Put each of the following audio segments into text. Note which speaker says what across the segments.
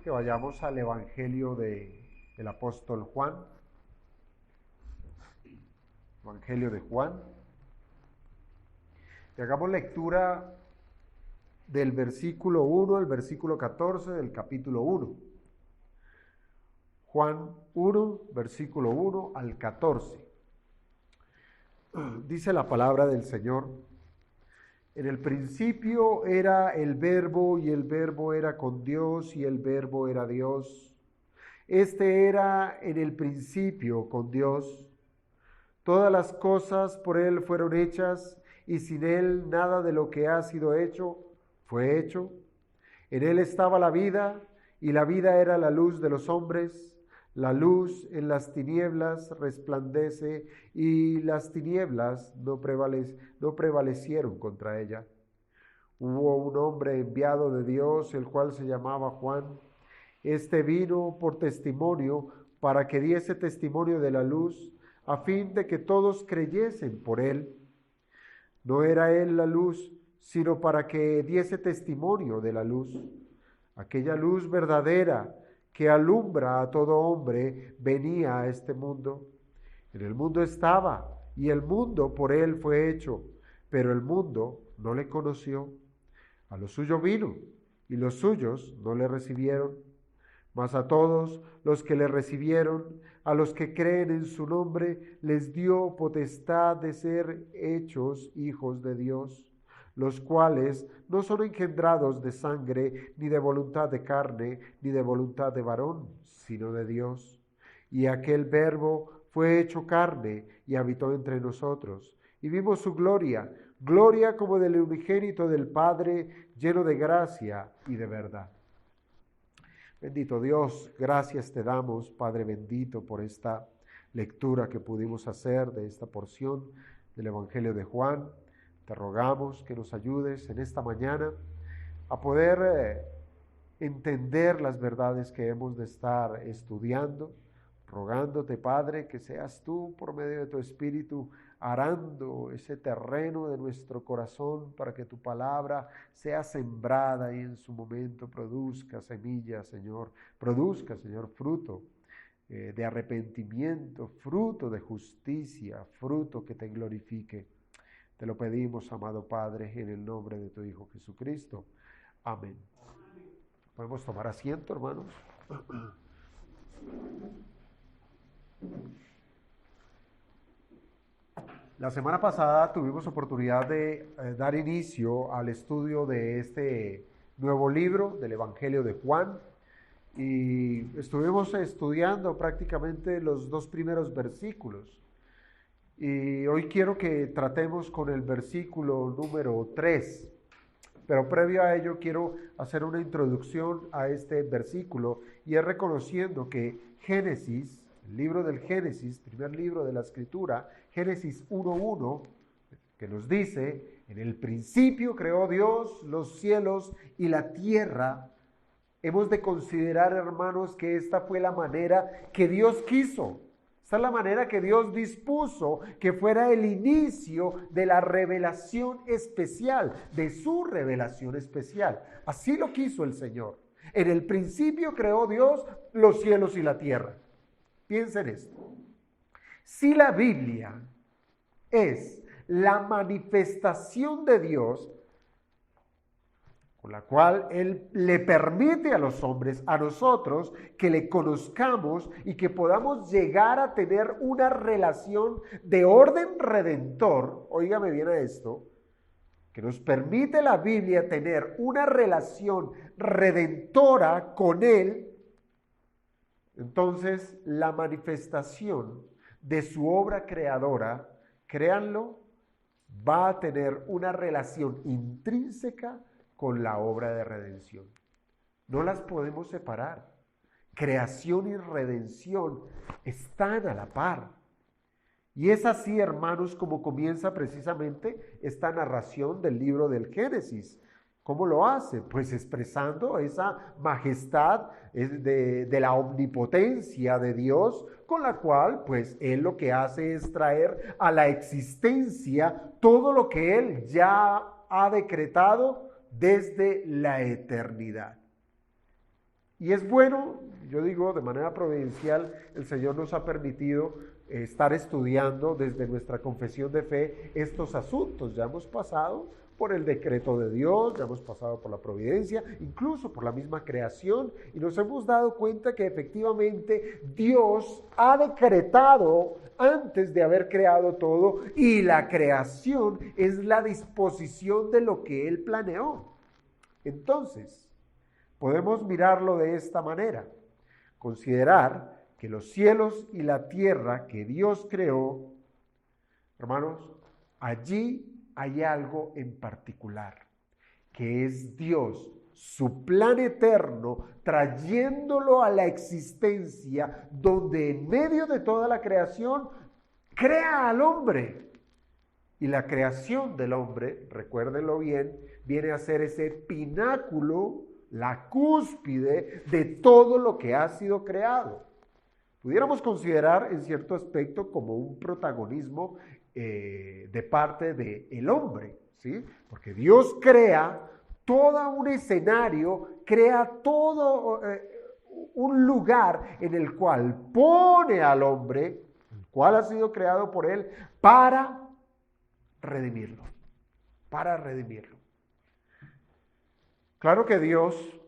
Speaker 1: Que vayamos al Evangelio del apóstol Juan. Evangelio de Juan. Y hagamos lectura del versículo 1 al versículo 14 del capítulo 1. Juan 1, versículo 1 al 14. Dice la palabra del Señor: en el principio era el Verbo, y el Verbo era con Dios, y el Verbo era Dios. Este era en el principio con Dios. Todas las cosas por Él fueron hechas, y sin Él nada de lo que ha sido hecho fue hecho. En Él estaba la vida, y la vida era la luz de los hombres. La luz en las tinieblas resplandece, y las tinieblas no prevalecieron contra ella. Hubo un hombre enviado de Dios, el cual se llamaba Juan. Este vino por testimonio, para que diese testimonio de la luz, a fin de que todos creyesen por él. No era él la luz, sino para que diese testimonio de la luz. Aquella luz verdadera, que alumbra a todo hombre, venía a este mundo. En el mundo estaba, y el mundo por él fue hecho, pero el mundo no le conoció. A lo suyo vino, y los suyos no le recibieron. Mas a todos los que le recibieron, a los que creen en su nombre, les dio potestad de ser hechos hijos de Dios, los cuales no son engendrados de sangre, ni de voluntad de carne, ni de voluntad de varón, sino de Dios. Y aquel Verbo fue hecho carne y habitó entre nosotros, y vimos su gloria, gloria como del unigénito del Padre, lleno de gracia y de verdad. Bendito Dios, gracias te damos, Padre bendito, por esta lectura que pudimos hacer de esta porción del Evangelio de Juan. Te rogamos que nos ayudes en esta mañana a poder entender las verdades que hemos de estar estudiando, rogándote, Padre, que seas tú, por medio de tu Espíritu, arando ese terreno de nuestro corazón para que tu palabra sea sembrada y en su momento produzca semillas, Señor. Produzca, Señor, fruto de arrepentimiento, fruto de justicia, fruto que te glorifique. Te lo pedimos, amado Padre, en el nombre de tu Hijo Jesucristo. Amén. ¿Podemos tomar asiento, hermanos? La semana pasada tuvimos oportunidad de dar inicio al estudio de este nuevo libro del Evangelio de Juan, y estuvimos estudiando prácticamente los 2 primeros versículos. Y hoy quiero que tratemos con el versículo número 3, pero previo a ello quiero hacer una introducción a este versículo, y es reconociendo que Génesis, el libro del Génesis, primer libro de la Escritura, Génesis 1:1, que nos dice: en el principio creó Dios los cielos y la tierra. Hemos de considerar, hermanos, que esta fue la manera que Dios quiso. Esta es la manera que Dios dispuso que fuera el inicio de la revelación especial, de su revelación especial. Así lo quiso el Señor. En el principio creó Dios los cielos y la tierra. Piensen esto. Si la Biblia es la manifestación de Dios, con la cual Él le permite a los hombres, a nosotros, que le conozcamos y que podamos llegar a tener una relación de orden redentor, óigame bien a esto, que nos permite la Biblia tener una relación redentora con Él, entonces la manifestación de su obra creadora, créanlo, va a tener una relación intrínseca con la obra de redención. No las podemos separar. Creación y redención están a la par. Y es así, hermanos, como comienza precisamente esta narración del libro del Génesis. ¿Cómo lo hace? Pues expresando esa majestad de la omnipotencia de Dios, con la cual pues Él lo que hace es traer a la existencia todo lo que Él ya ha decretado desde la eternidad. Y es bueno, yo digo, de manera providencial, el Señor nos ha permitido estar estudiando desde nuestra confesión de fe estos asuntos. Ya hemos pasado por el decreto de Dios, ya hemos pasado por la providencia, incluso por la misma creación, y nos hemos dado cuenta que efectivamente Dios ha decretado antes de haber creado todo, y la creación es la disposición de lo que Él planeó. Entonces, podemos mirarlo de esta manera, considerar que los cielos y la tierra que Dios creó, hermanos, allí hay algo en particular, que es Dios, su plan eterno, trayéndolo a la existencia, donde en medio de toda la creación, crea al hombre. Y la creación del hombre, recuérdenlo bien, viene a ser ese pináculo, la cúspide de todo lo que ha sido creado. Pudiéramos considerar en cierto aspecto como un protagonismo de parte del hombre, ¿sí? Porque Dios crea todo un escenario, crea todo un lugar en el cual pone al hombre, el cual ha sido creado por Él, para redimirlo, para redimirlo. Claro que Dios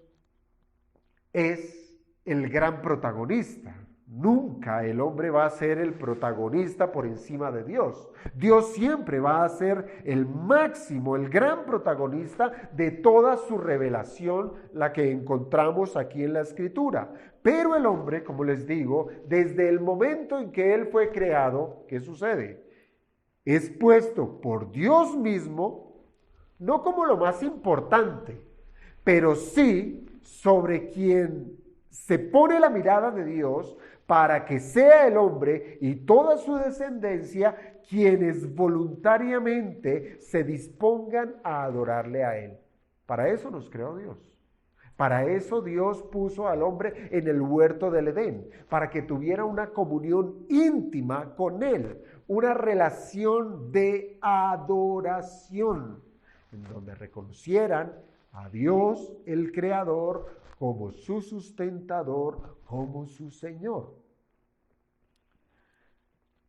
Speaker 1: es el gran protagonista. Nunca el hombre va a ser el protagonista por encima de Dios. Dios siempre va a ser el máximo, el gran protagonista de toda su revelación, la que encontramos aquí en la Escritura. Pero el hombre, como les digo, desde el momento en que él fue creado, ¿qué sucede? Es puesto por Dios mismo, no como lo más importante, pero sí sobre quien se pone la mirada de Dios, para que sea el hombre y toda su descendencia quienes voluntariamente se dispongan a adorarle a Él. Para eso nos creó Dios. Para eso Dios puso al hombre en el huerto del Edén, para que tuviera una comunión íntima con Él, una relación de adoración, en donde reconocieran a Dios el Creador como su sustentador, como su Señor.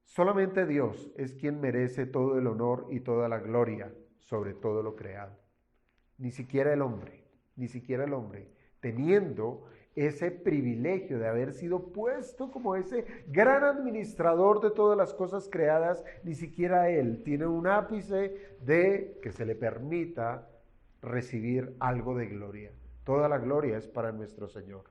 Speaker 1: Solamente Dios es quien merece todo el honor y toda la gloria sobre todo lo creado. Ni siquiera el hombre, teniendo ese privilegio de haber sido puesto como ese gran administrador de todas las cosas creadas, ni siquiera él tiene un ápice de que se le permita recibir algo de gloria. Toda la gloria es para nuestro Señor.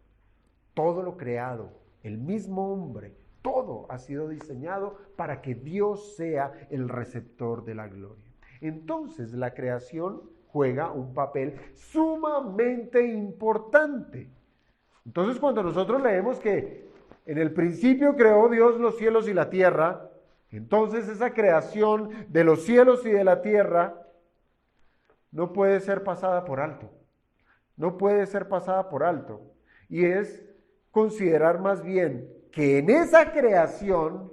Speaker 1: Todo lo creado, el mismo hombre, todo ha sido diseñado para que Dios sea el receptor de la gloria. Entonces la creación juega un papel sumamente importante. Entonces cuando nosotros leemos que en el principio creó Dios los cielos y la tierra, entonces esa creación de los cielos y de la tierra no puede ser pasada por alto. No puede ser pasada por alto. Y es considerar más bien que en esa creación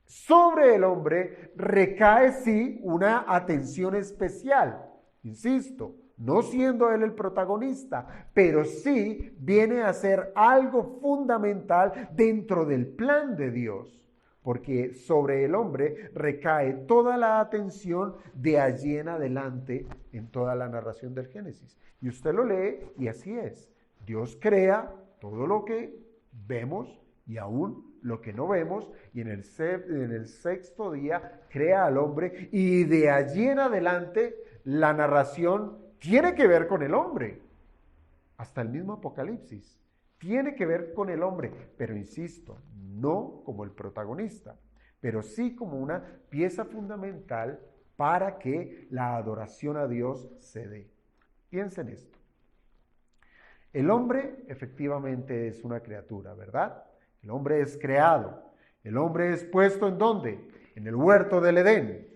Speaker 1: sobre el hombre recae sí una atención especial. Insisto, no siendo él el protagonista, pero sí viene a ser algo fundamental dentro del plan de Dios, porque sobre el hombre recae toda la atención de allí en adelante en toda la narración del Génesis. Y usted lo lee y así es. Dios crea todo lo que vemos y aún lo que no vemos, y en el sexto día crea al hombre, y de allí en adelante la narración tiene que ver con el hombre. Hasta el mismo Apocalipsis tiene que ver con el hombre, pero insisto, no como el protagonista, pero sí como una pieza fundamental para que la adoración a Dios se dé. Piensen esto. El hombre efectivamente es una criatura, ¿verdad? El hombre es creado. El hombre es puesto ¿en dónde? En el huerto del Edén.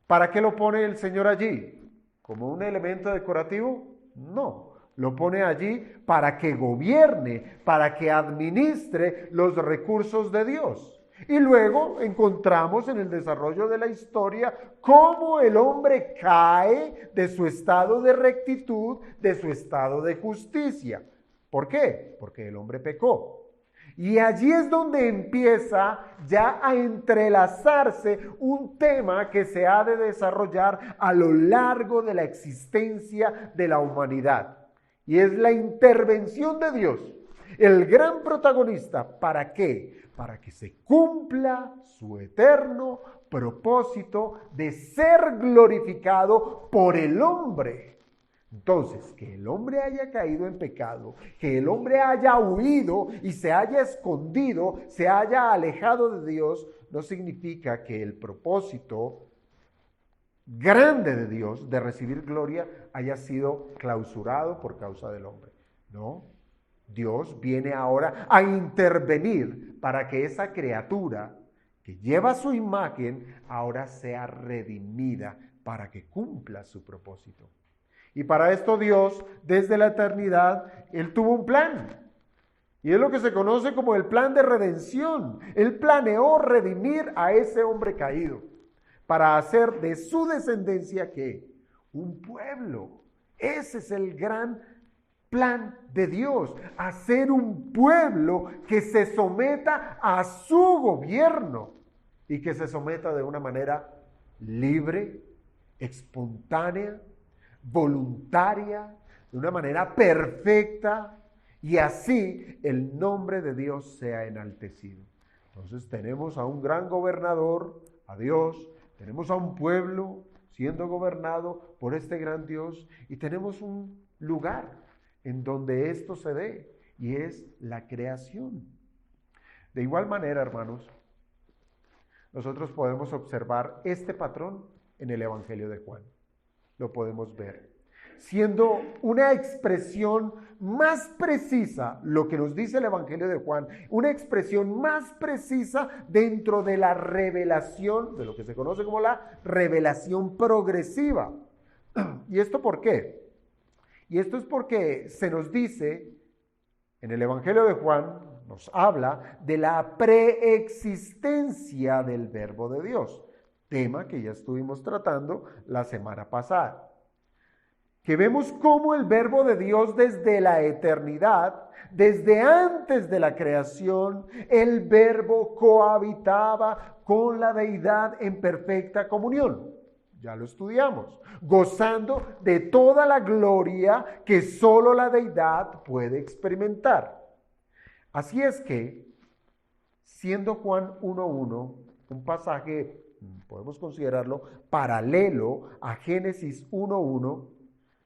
Speaker 1: ¿Para qué lo pone el Señor allí? como un elemento decorativo, no. Lo pone allí para que gobierne, para que administre los recursos de Dios. Y luego encontramos en el desarrollo de la historia cómo el hombre cae de su estado de rectitud, de su estado de justicia. ¿Por qué? Porque el hombre pecó. Y allí es donde empieza ya a entrelazarse un tema que se ha de desarrollar a lo largo de la existencia de la humanidad. Y es la intervención de Dios, el gran protagonista. ¿Para qué? Para que se cumpla su eterno propósito de ser glorificado por el hombre. Entonces, que el hombre haya caído en pecado, que el hombre haya huido y se haya escondido, se haya alejado de Dios, no significa que el propósito grande de Dios de recibir gloria haya sido clausurado por causa del hombre. No, Dios viene ahora a intervenir para que esa criatura que lleva su imagen ahora sea redimida para que cumpla su propósito. Y para esto Dios, desde la eternidad, Él tuvo un plan. Y es lo que se conoce como el plan de redención. Él planeó redimir a ese hombre caído para hacer de su descendencia, ¿qué? Un pueblo. Ese es el gran plan de Dios, hacer un pueblo que se someta a su gobierno y que se someta de una manera libre, espontánea, voluntaria, de una manera perfecta, y así el nombre de Dios sea enaltecido. Entonces tenemos a un gran gobernador, a Dios, tenemos a un pueblo siendo gobernado por este gran Dios, y tenemos un lugar en donde esto se dé, y es la creación. De igual manera, hermanos, nosotros podemos observar este patrón en el Evangelio de Juan. Lo podemos ver, siendo una expresión más precisa, lo que nos dice el Evangelio de Juan, una expresión más precisa dentro de la revelación, de lo que se conoce como la revelación progresiva. ¿Y esto por qué? Y esto es porque se nos dice, en el Evangelio de Juan, nos habla de la preexistencia del Verbo de Dios, tema que ya estuvimos tratando la semana pasada. Que vemos cómo el Verbo de Dios desde la eternidad, desde antes de la creación, el Verbo cohabitaba con la deidad en perfecta comunión. Ya lo estudiamos, gozando de toda la gloria que solo la deidad puede experimentar. Así es que, siendo Juan 1:1 un pasaje, podemos considerarlo paralelo a Génesis 1:1,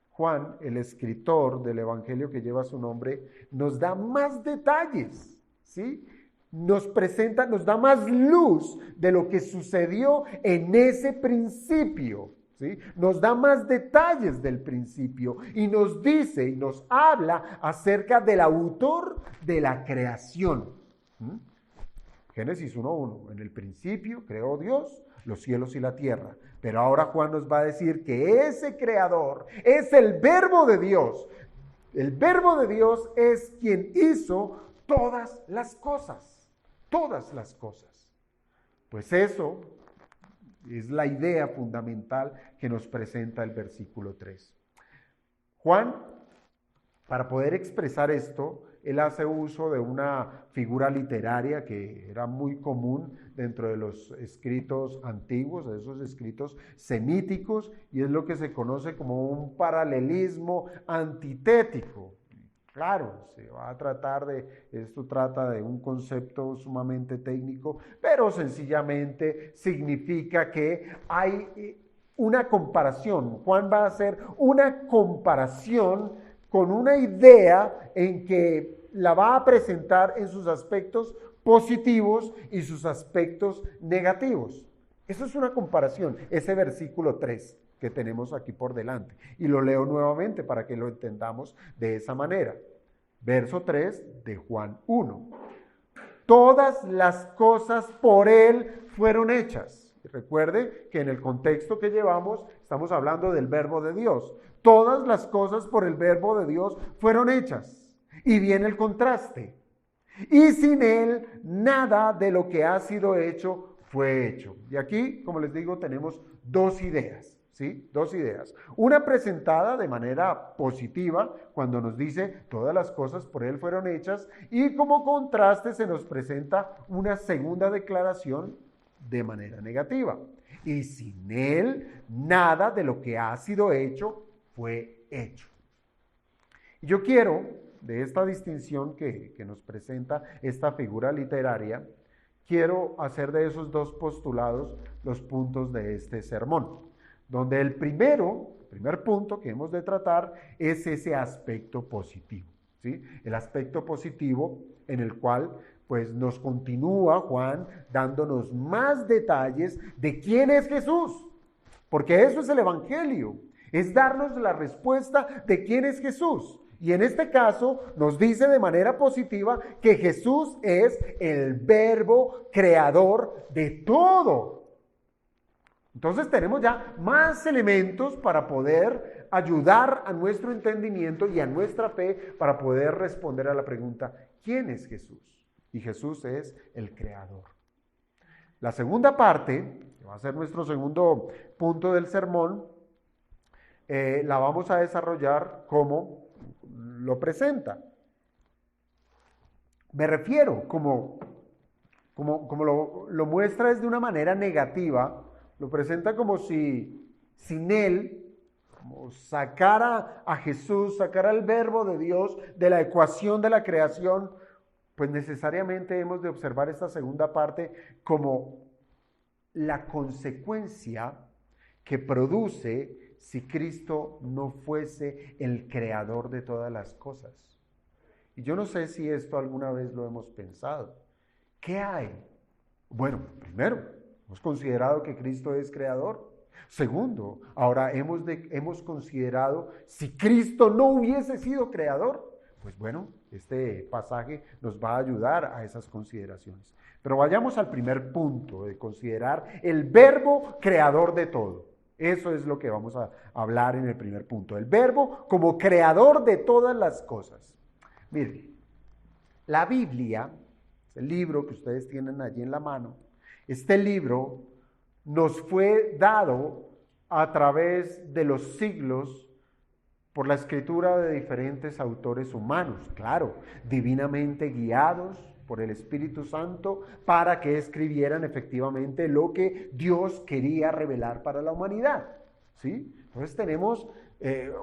Speaker 1: Juan, el escritor del Evangelio que lleva su nombre, nos da más detalles, ¿sí? Nos presenta, nos da más luz de lo que sucedió en ese principio, ¿sí? Nos da más detalles del principio y nos dice y nos habla acerca del autor de la creación. Génesis 1:1, en el principio creó Dios los cielos y la tierra. Pero ahora Juan nos va a decir que ese creador es el Verbo de Dios. El Verbo de Dios es quien hizo todas las cosas. Todas las cosas. Pues eso es la idea fundamental que nos presenta el versículo 3. Juan, para poder expresar esto, él hace uso de una figura literaria que era muy común dentro de los escritos antiguos, de esos escritos semíticos, y es lo que se conoce como un paralelismo antitético. Claro, se va a tratar esto trata de un concepto sumamente técnico, pero sencillamente significa que hay una comparación. Juan va a hacer una comparación con una idea en que la va a presentar en sus aspectos positivos y sus aspectos negativos. Eso es una comparación, ese versículo 3 que tenemos aquí por delante. Y lo leo nuevamente para que lo entendamos de esa manera. Verso 3 de Juan 1. Todas las cosas por él fueron hechas. Recuerde que en el contexto que llevamos estamos hablando del verbo de Dios. Todas las cosas por el verbo de Dios fueron hechas. Y viene el contraste. Y sin él nada de lo que ha sido hecho fue hecho. Y aquí, como les digo, tenemos dos ideas. ¿Sí? Dos ideas. Una presentada de manera positiva cuando nos dice todas las cosas por él fueron hechas, y como contraste se nos presenta una segunda declaración de manera negativa. Y sin él nada de lo que ha sido hecho fue hecho. Yo quiero, de esta distinción que nos presenta esta figura literaria, quiero hacer de esos dos postulados los puntos de este sermón, donde el primer punto que hemos de tratar es ese aspecto positivo, ¿sí? El aspecto positivo en el cual pues nos continúa Juan dándonos más detalles de quién es Jesús, porque eso es el Evangelio, es darnos la respuesta de quién es Jesús. Y en este caso nos dice de manera positiva que Jesús es el verbo creador de todo. Entonces tenemos ya más elementos para poder ayudar a nuestro entendimiento y a nuestra fe para poder responder a la pregunta, ¿quién es Jesús? Y Jesús es el creador. La segunda parte, que va a ser nuestro segundo punto del sermón, la vamos a desarrollar como lo presenta. Me refiero, como lo muestra es de una manera negativa, lo presenta como si sin él, como sacara a Jesús, sacara el verbo de Dios de la ecuación de la creación, pues necesariamente hemos de observar esta segunda parte como la consecuencia que produce si Cristo no fuese el creador de todas las cosas. Y yo no sé si esto alguna vez lo hemos pensado. ¿Qué hay? Bueno, primero, hemos considerado que Cristo es creador. Segundo, ahora hemos considerado si Cristo no hubiese sido creador. Pues bueno, este pasaje nos va a ayudar a esas consideraciones. Pero vayamos al primer punto de considerar el verbo creador de todo. Eso es lo que vamos a hablar en el primer punto. El verbo como creador de todas las cosas. Miren, la Biblia, el libro que ustedes tienen allí en la mano, este libro nos fue dado a través de los siglos por la escritura de diferentes autores humanos, claro, divinamente guiados por el Espíritu Santo para que escribieran efectivamente lo que Dios quería revelar para la humanidad, ¿sí? Entonces tenemos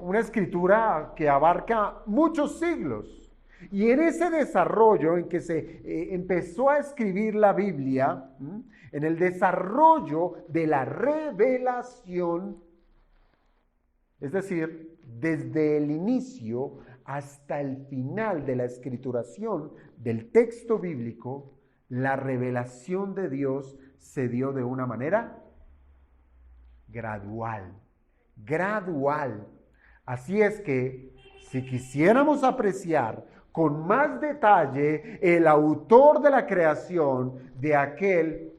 Speaker 1: una escritura que abarca muchos siglos. Y en ese desarrollo en que se empezó a escribir la Biblia, en el desarrollo de la revelación, es decir, desde el inicio hasta el final de la escrituración del texto bíblico, la revelación de Dios se dio de una manera gradual. Así es que, si quisiéramos apreciar con más detalle el autor de la creación, de aquel,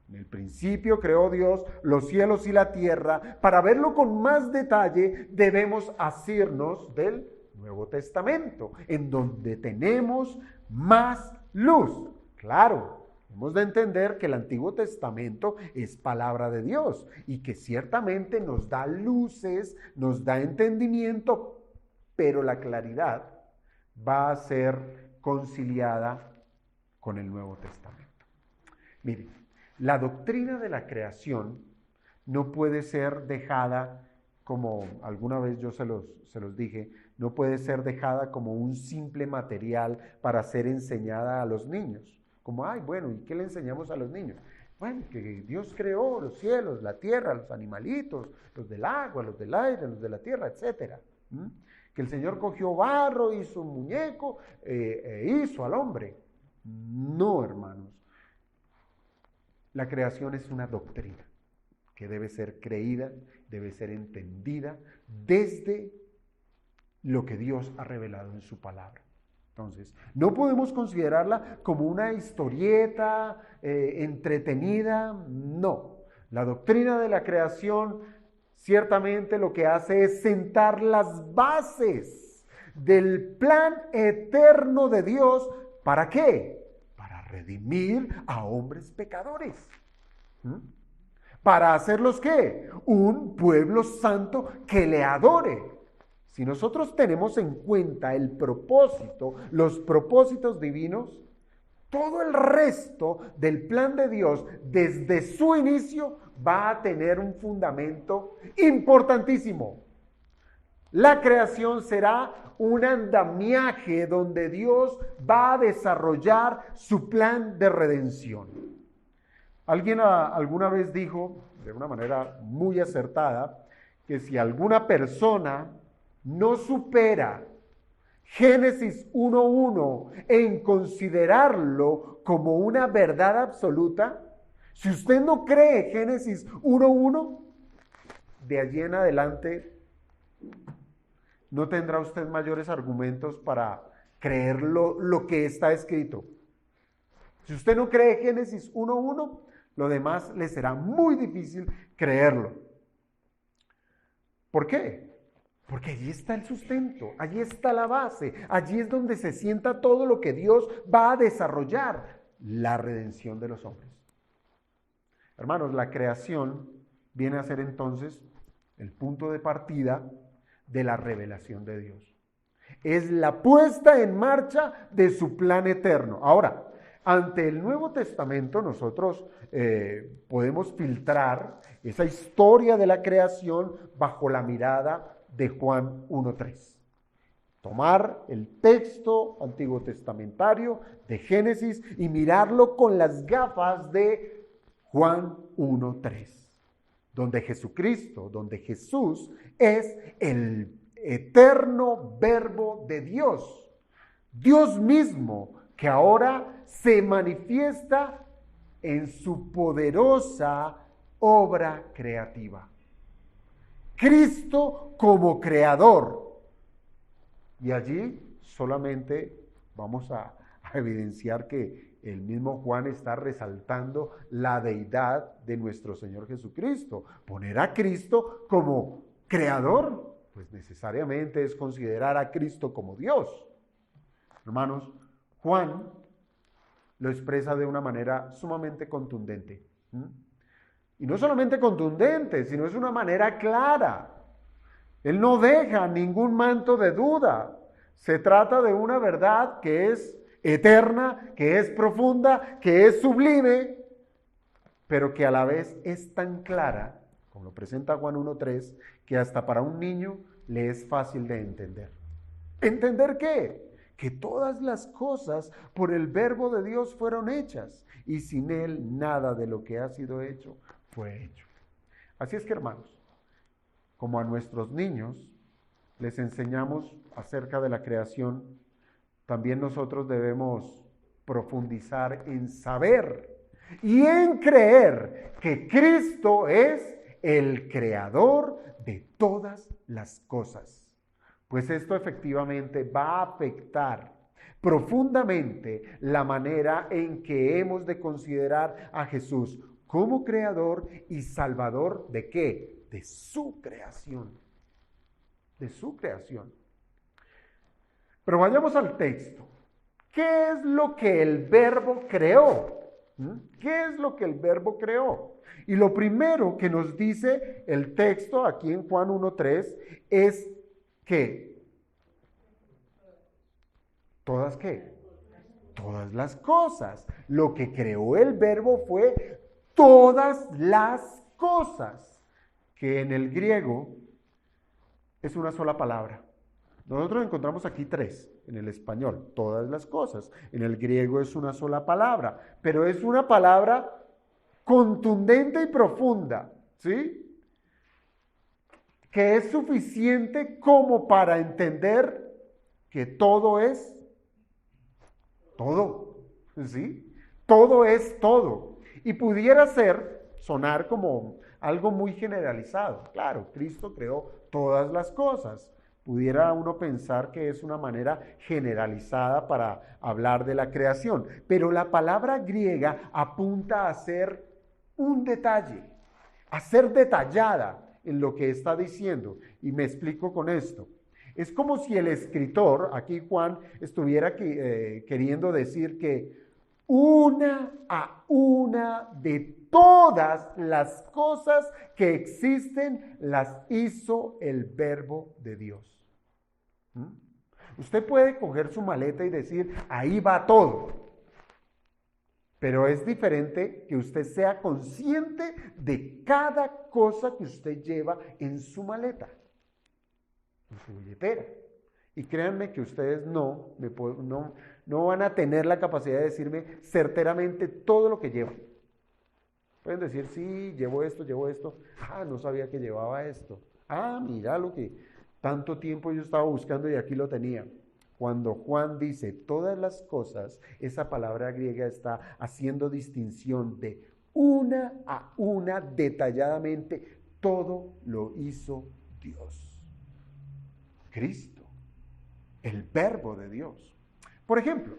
Speaker 1: en el principio creó Dios los cielos y la tierra, para verlo con más detalle debemos asirnos del Nuevo Testamento, en donde tenemos más luz. Claro, hemos de entender que el Antiguo Testamento es palabra de Dios y que ciertamente nos da luces, nos da entendimiento, pero la claridad va a ser conciliada con el Nuevo Testamento. Miren, la doctrina de la creación no puede ser dejada, como alguna vez yo se los dije, no puede ser dejada como un simple material para ser enseñada a los niños. Como, bueno, ¿y qué le enseñamos a los niños? Bueno, que Dios creó los cielos, la tierra, los animalitos, los del agua, los del aire, los de la tierra, etc. Que el Señor cogió barro, hizo un muñeco, hizo al hombre. No, hermanos. La creación es una doctrina que debe ser creída, debe ser entendida desde lo que Dios ha revelado en su palabra. Entonces, no podemos considerarla como una historieta entretenida, no. La doctrina de la creación ciertamente lo que hace es sentar las bases del plan eterno de Dios. ¿Para qué? Para redimir a hombres pecadores. ¿Para hacerlos qué? Un pueblo santo que le adore. Si nosotros tenemos en cuenta el propósito, los propósitos divinos, todo el resto del plan de Dios desde su inicio va a tener un fundamento importantísimo. La creación será un andamiaje donde Dios va a desarrollar su plan de redención. Alguien alguna vez dijo, de una manera muy acertada, que si alguna persona no supera Génesis 1:1 en considerarlo como una verdad absoluta, si usted no cree Génesis 1:1, de allí en adelante no tendrá usted mayores argumentos para creer lo que está escrito. Si usted no cree Génesis 1:1, lo demás le será muy difícil creerlo. ¿Por qué? Porque allí está el sustento, allí está la base, allí es donde se sienta todo lo que Dios va a desarrollar, la redención de los hombres. Hermanos, la creación viene a ser entonces el punto de partida de la revelación de Dios. Es la puesta en marcha de su plan eterno. Ahora, ante el Nuevo Testamento nosotros podemos filtrar esa historia de la creación bajo la mirada de Juan 1:3. Tomar el texto antiguo testamentario de Génesis y mirarlo con las gafas de Juan 1:3, donde Jesucristo, donde Jesús es el eterno verbo de Dios, Dios mismo que ahora se manifiesta en su poderosa obra creativa. Cristo como creador. Y allí solamente vamos a evidenciar que el mismo Juan está resaltando la deidad de nuestro Señor Jesucristo. Poner a Cristo como creador, pues necesariamente es considerar a Cristo como Dios. Hermanos, Juan lo expresa de una manera sumamente contundente. Y no solamente contundente, sino es una manera clara. Él no deja ningún manto de duda. Se trata de una verdad que es eterna, que es profunda, que es sublime, pero que a la vez es tan clara, como lo presenta Juan 1:3, que hasta para un niño le es fácil de entender. ¿Entender qué? Que todas las cosas por el verbo de Dios fueron hechas, y sin él nada de lo que ha sido hecho fue hecho. Así es que, hermanos, como a nuestros niños les enseñamos acerca de la creación, también nosotros debemos profundizar en saber y en creer que Cristo es el creador de todas las cosas. Pues esto efectivamente va a afectar profundamente la manera en que hemos de considerar a Jesús como creador y salvador ¿de qué? De su creación. De su creación. Pero vayamos al texto. ¿Qué es lo que el Verbo creó? ¿Qué es lo que el Verbo creó? Y lo primero que nos dice el texto aquí en Juan 1:3 es que ¿todas qué? Todas las cosas. Lo que creó el Verbo fue todas las cosas, que en el griego es una sola palabra. Nosotros encontramos aquí tres en el español, todas las cosas. En el griego es una sola palabra, pero es una palabra contundente y profunda, ¿sí? Que es suficiente como para entender que todo es todo, ¿sí? Todo es todo. Y pudiera sonar como algo muy generalizado. Claro, Cristo creó todas las cosas. Pudiera uno pensar que es una manera generalizada para hablar de la creación, pero la palabra griega apunta a ser un detalle. a ser detallada en lo que está diciendo. Y me explico con esto. Es como si el escritor, aquí Juan, estuviera queriendo decir que una a una de todas las cosas que existen las hizo el Verbo de Dios. ¿Mm? Usted puede coger su maleta y decir, ahí va todo. Pero es diferente que usted sea consciente de cada cosa que usted lleva en su maleta, en su billetera. Y créanme que ustedes no van a tener la capacidad de decirme certeramente todo lo que llevan. Pueden decir, sí, llevo esto. Ah, no sabía que llevaba esto. Ah, mira lo que tanto tiempo yo estaba buscando y aquí lo tenía. Cuando Juan dice todas las cosas, esa palabra griega está haciendo distinción de una a una detalladamente. Todo lo hizo Dios. Cristo, el Verbo de Dios. Por ejemplo,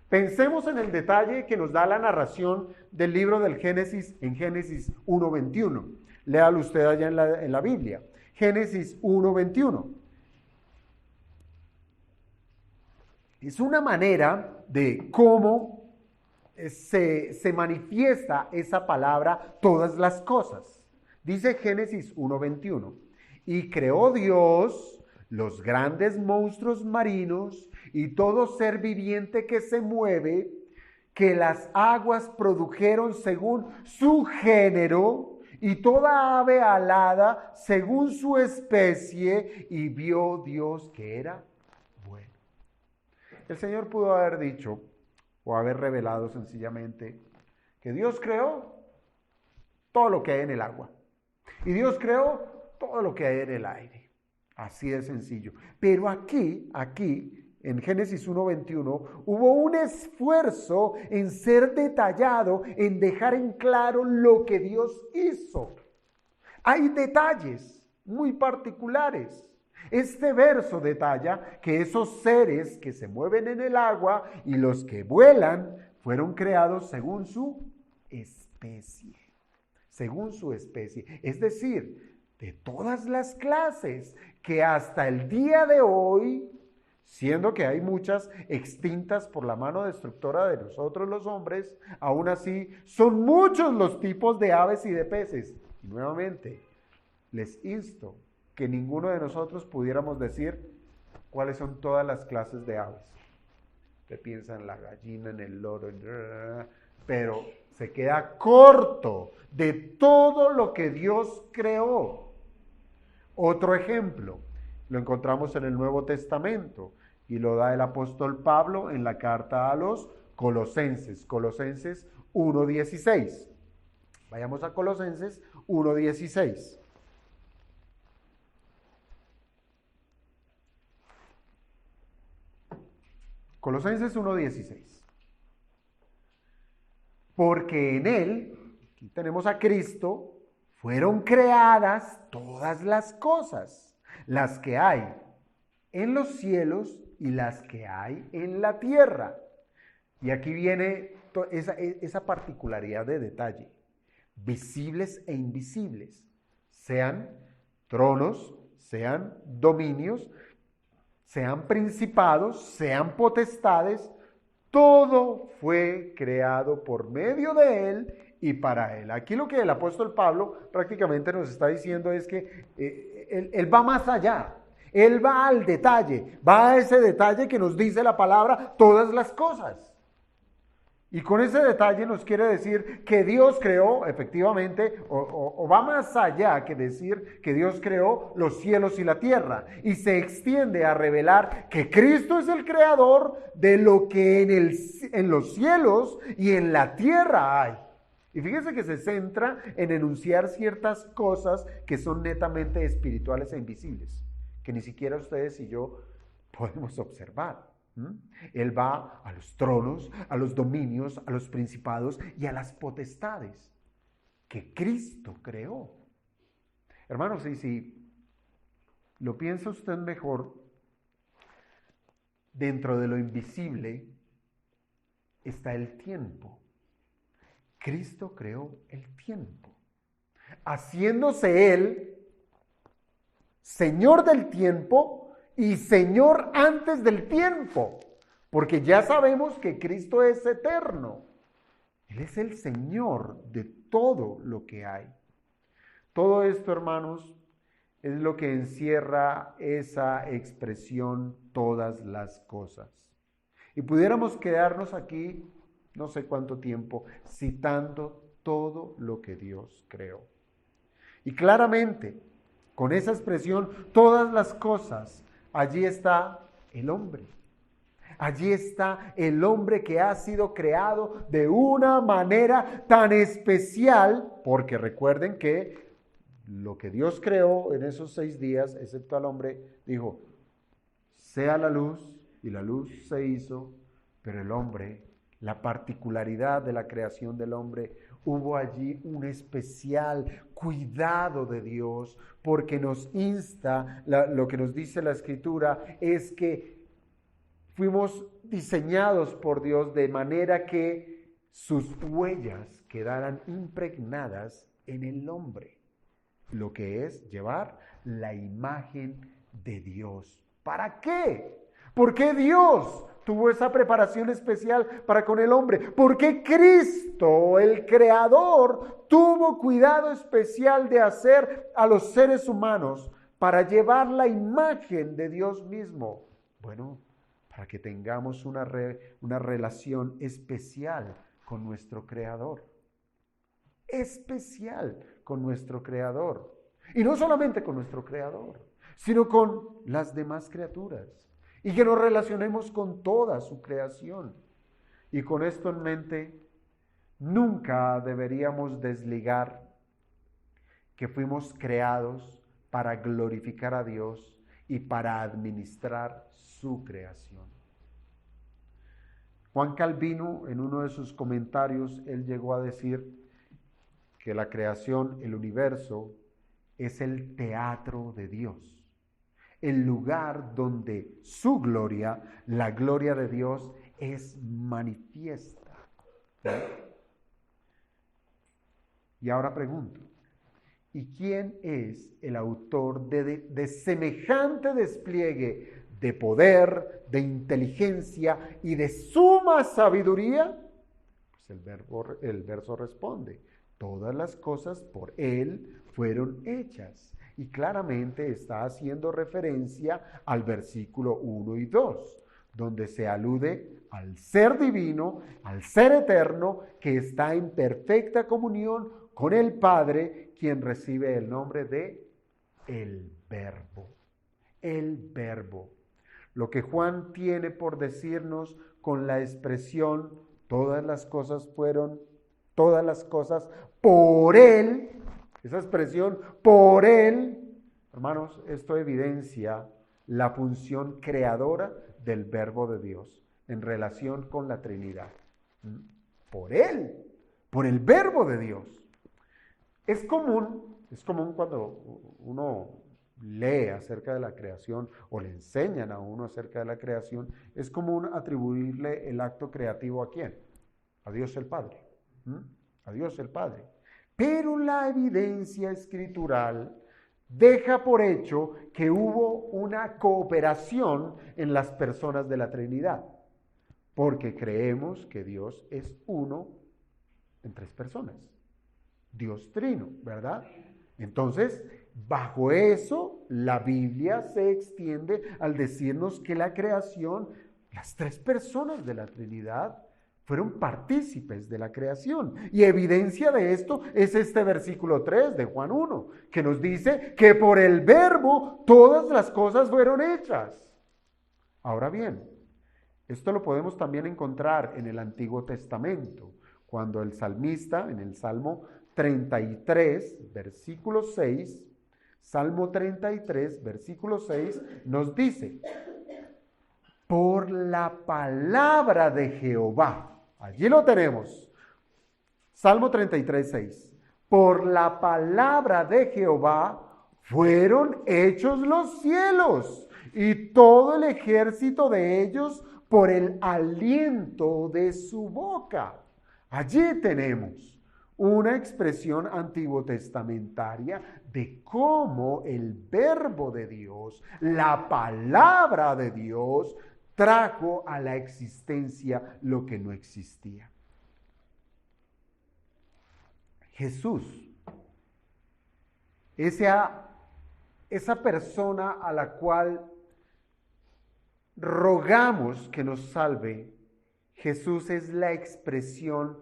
Speaker 1: pensemos en el detalle que nos da la narración del libro del Génesis en Génesis 1:21. Léalo usted allá en la Biblia. Génesis 1:21. Es una manera de cómo se manifiesta esa palabra, todas las cosas. Dice Génesis 1:21. Y creó Dios los grandes monstruos marinos y todo ser viviente que se mueve, que las aguas produjeron según su género, y toda ave alada según su especie, y vio Dios que era bueno. El Señor pudo haber dicho, o haber revelado sencillamente, que Dios creó todo lo que hay en el agua. Y Dios creó todo lo que hay en el aire. Así de sencillo. Pero aquí, en Génesis 1:21, hubo un esfuerzo en ser detallado, en dejar en claro lo que Dios hizo. Hay detalles muy particulares. Este verso detalla que esos seres que se mueven en el agua y los que vuelan fueron creados según su especie. Según su especie. Es decir, de todas las clases que hasta el día de hoy, siendo que hay muchas extintas por la mano destructora de nosotros los hombres, aún así son muchos los tipos de aves y de peces. Y nuevamente, les insto que ninguno de nosotros pudiéramos decir cuáles son todas las clases de aves. Usted piensa en la gallina, en el loro, pero se queda corto de todo lo que Dios creó. Otro ejemplo, lo encontramos en el Nuevo Testamento y lo da el apóstol Pablo en la carta a los Colosenses, Colosenses 1:16. Vayamos a Colosenses 1:16. Colosenses 1:16. Porque en Él, aquí tenemos a Cristo, fueron creadas todas las cosas, las que hay en los cielos y las que hay en la tierra. Y aquí viene esa particularidad de detalle, visibles e invisibles, sean tronos, sean dominios, sean principados, sean potestades, todo fue creado por medio de Él y para Él. Aquí lo que el apóstol Pablo prácticamente nos está diciendo es que él va más allá. Él va al detalle, va a ese detalle que nos dice la palabra, todas las cosas. Y con ese detalle nos quiere decir que Dios creó, efectivamente, o va más allá que decir que Dios creó los cielos y la tierra. Y se extiende a revelar que Cristo es el creador de lo que en los cielos y en la tierra hay. Y fíjese que se centra en enunciar ciertas cosas que son netamente espirituales e invisibles, que ni siquiera ustedes y yo podemos observar. Él va a los tronos, a los dominios, a los principados y a las potestades que Cristo creó. Hermanos, y si lo piensa usted mejor, dentro de lo invisible está el tiempo. Cristo creó el tiempo. haciéndose Él Señor del tiempo y Señor antes del tiempo, porque ya sabemos que Cristo es eterno. Él es el Señor de todo lo que hay. Todo esto, hermanos, es lo que encierra esa expresión, todas las cosas. Y pudiéramos quedarnos aquí, no sé cuánto tiempo, citando todo lo que Dios creó. Y claramente, con esa expresión, todas las cosas, allí está el hombre. Allí está el hombre que ha sido creado de una manera tan especial, porque recuerden que lo que Dios creó en esos 6 días, excepto al hombre, dijo, sea la luz, y la luz se hizo, pero el hombre, la particularidad de la creación del hombre, hubo allí un especial cuidado de Dios, porque nos insta, lo que nos dice la Escritura, es que fuimos diseñados por Dios de manera que sus huellas quedaran impregnadas en el hombre, lo que es llevar la imagen de Dios. ¿Para qué? ¿Por qué Dios tuvo esa preparación especial para con el hombre? ¿Por qué Cristo, el Creador, tuvo cuidado especial de hacer a los seres humanos para llevar la imagen de Dios mismo? Bueno, para que tengamos una relación especial con nuestro Creador. Especial con nuestro Creador. Y no solamente con nuestro Creador, sino con las demás criaturas. Y que nos relacionemos con toda su creación. Y con esto en mente, nunca deberíamos desligar que fuimos creados para glorificar a Dios y para administrar su creación. Juan Calvino, en uno de sus comentarios, él llegó a decir que la creación, el universo, es el teatro de Dios, el lugar donde su gloria, la gloria de Dios, es manifiesta. ¿Sí? Y ahora pregunto, ¿y quién es el autor de semejante despliegue de poder, de inteligencia y de suma sabiduría? Pues el verso responde, todas las cosas por Él fueron hechas. Y claramente está haciendo referencia al versículo 1 y 2, donde se alude al ser divino, al ser eterno, que está en perfecta comunión con el Padre, quien recibe el nombre de el Verbo. El Verbo. Lo que Juan tiene por decirnos con la expresión, todas las cosas por Él, esa expresión, por Él, hermanos, esto evidencia la función creadora del Verbo de Dios en relación con la Trinidad. Por Él, por el Verbo de Dios. Es común cuando uno lee acerca de la creación o le enseñan a uno acerca de la creación, es común atribuirle el acto creativo ¿a quién? A Dios el Padre. A Dios el Padre. Pero la evidencia escritural deja por hecho que hubo una cooperación en las personas de la Trinidad, porque creemos que Dios es uno en 3 personas. Dios trino, ¿verdad? Entonces, bajo eso, la Biblia se extiende al decirnos que la creación, las 3 personas de la Trinidad, fueron partícipes de la creación. Y evidencia de esto es este versículo 3 de Juan 1, que nos dice que por el Verbo todas las cosas fueron hechas. Ahora bien, esto lo podemos también encontrar en el Antiguo Testamento, cuando el salmista, en el Salmo 33, versículo 6, Salmo 33, versículo 6, nos dice, por la palabra de Jehová, allí lo tenemos, Salmo 33, 6, por la palabra de Jehová fueron hechos los cielos y todo el ejército de ellos por el aliento de su boca. Allí tenemos una expresión antiguo testamentaria de cómo el verbo de Dios, la palabra de Dios, trajo a la existencia lo que no existía. Jesús, esa persona a la cual rogamos que nos salve, Jesús es la expresión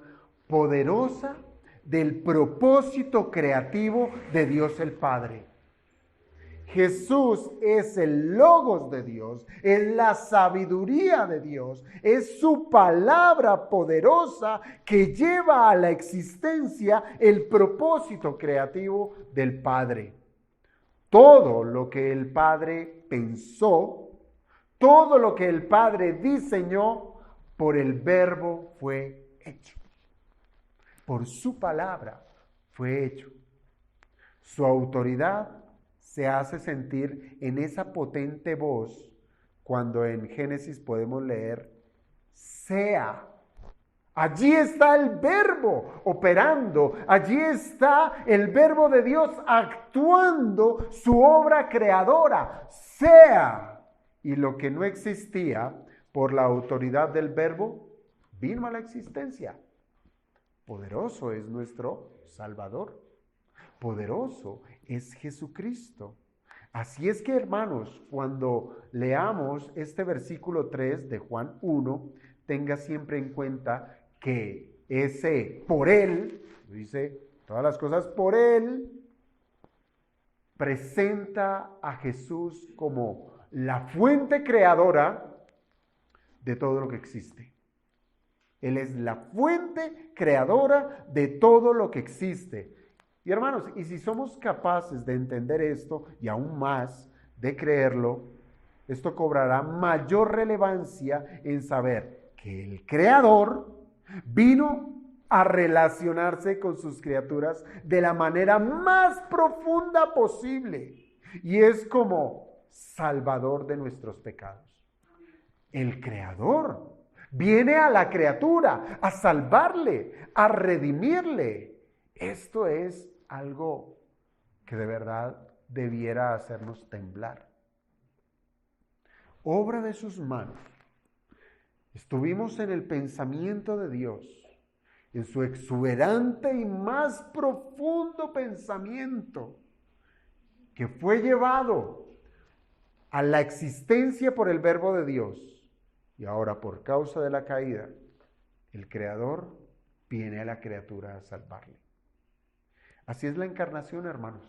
Speaker 1: poderosa del propósito creativo de Dios el Padre. Jesús es el Logos de Dios, es la sabiduría de Dios, es su palabra poderosa que lleva a la existencia el propósito creativo del Padre. Todo lo que el Padre pensó, todo lo que el Padre diseñó, por el Verbo fue hecho. Por su palabra fue hecho. Su autoridad se hace sentir en esa potente voz cuando en Génesis podemos leer, sea. Allí está el verbo operando, allí está el verbo de Dios actuando su obra creadora, sea. Y lo que no existía por la autoridad del verbo vino a la existencia. Poderoso es nuestro Salvador. Poderoso es Jesucristo. Así es que, hermanos, cuando leamos este versículo 3 de Juan 1, tenga siempre en cuenta que ese por Él, dice todas las cosas por Él, presenta a Jesús como la fuente creadora de todo lo que existe. Él es la fuente creadora de todo lo que existe. Y hermanos, y si somos capaces de entender esto y aún más de creerlo, esto cobrará mayor relevancia en saber que el Creador vino a relacionarse con sus criaturas de la manera más profunda posible. Y es como Salvador de nuestros pecados. El Creador viene a la criatura a salvarle, a redimirle. Esto es algo que de verdad debiera hacernos temblar. Obra de sus manos. Estuvimos en el pensamiento de Dios, en su exuberante y más profundo pensamiento, que fue llevado a la existencia por el verbo de Dios. Y ahora, por causa de la caída, el Creador viene a la criatura a salvarle. Así es la encarnación, hermanos.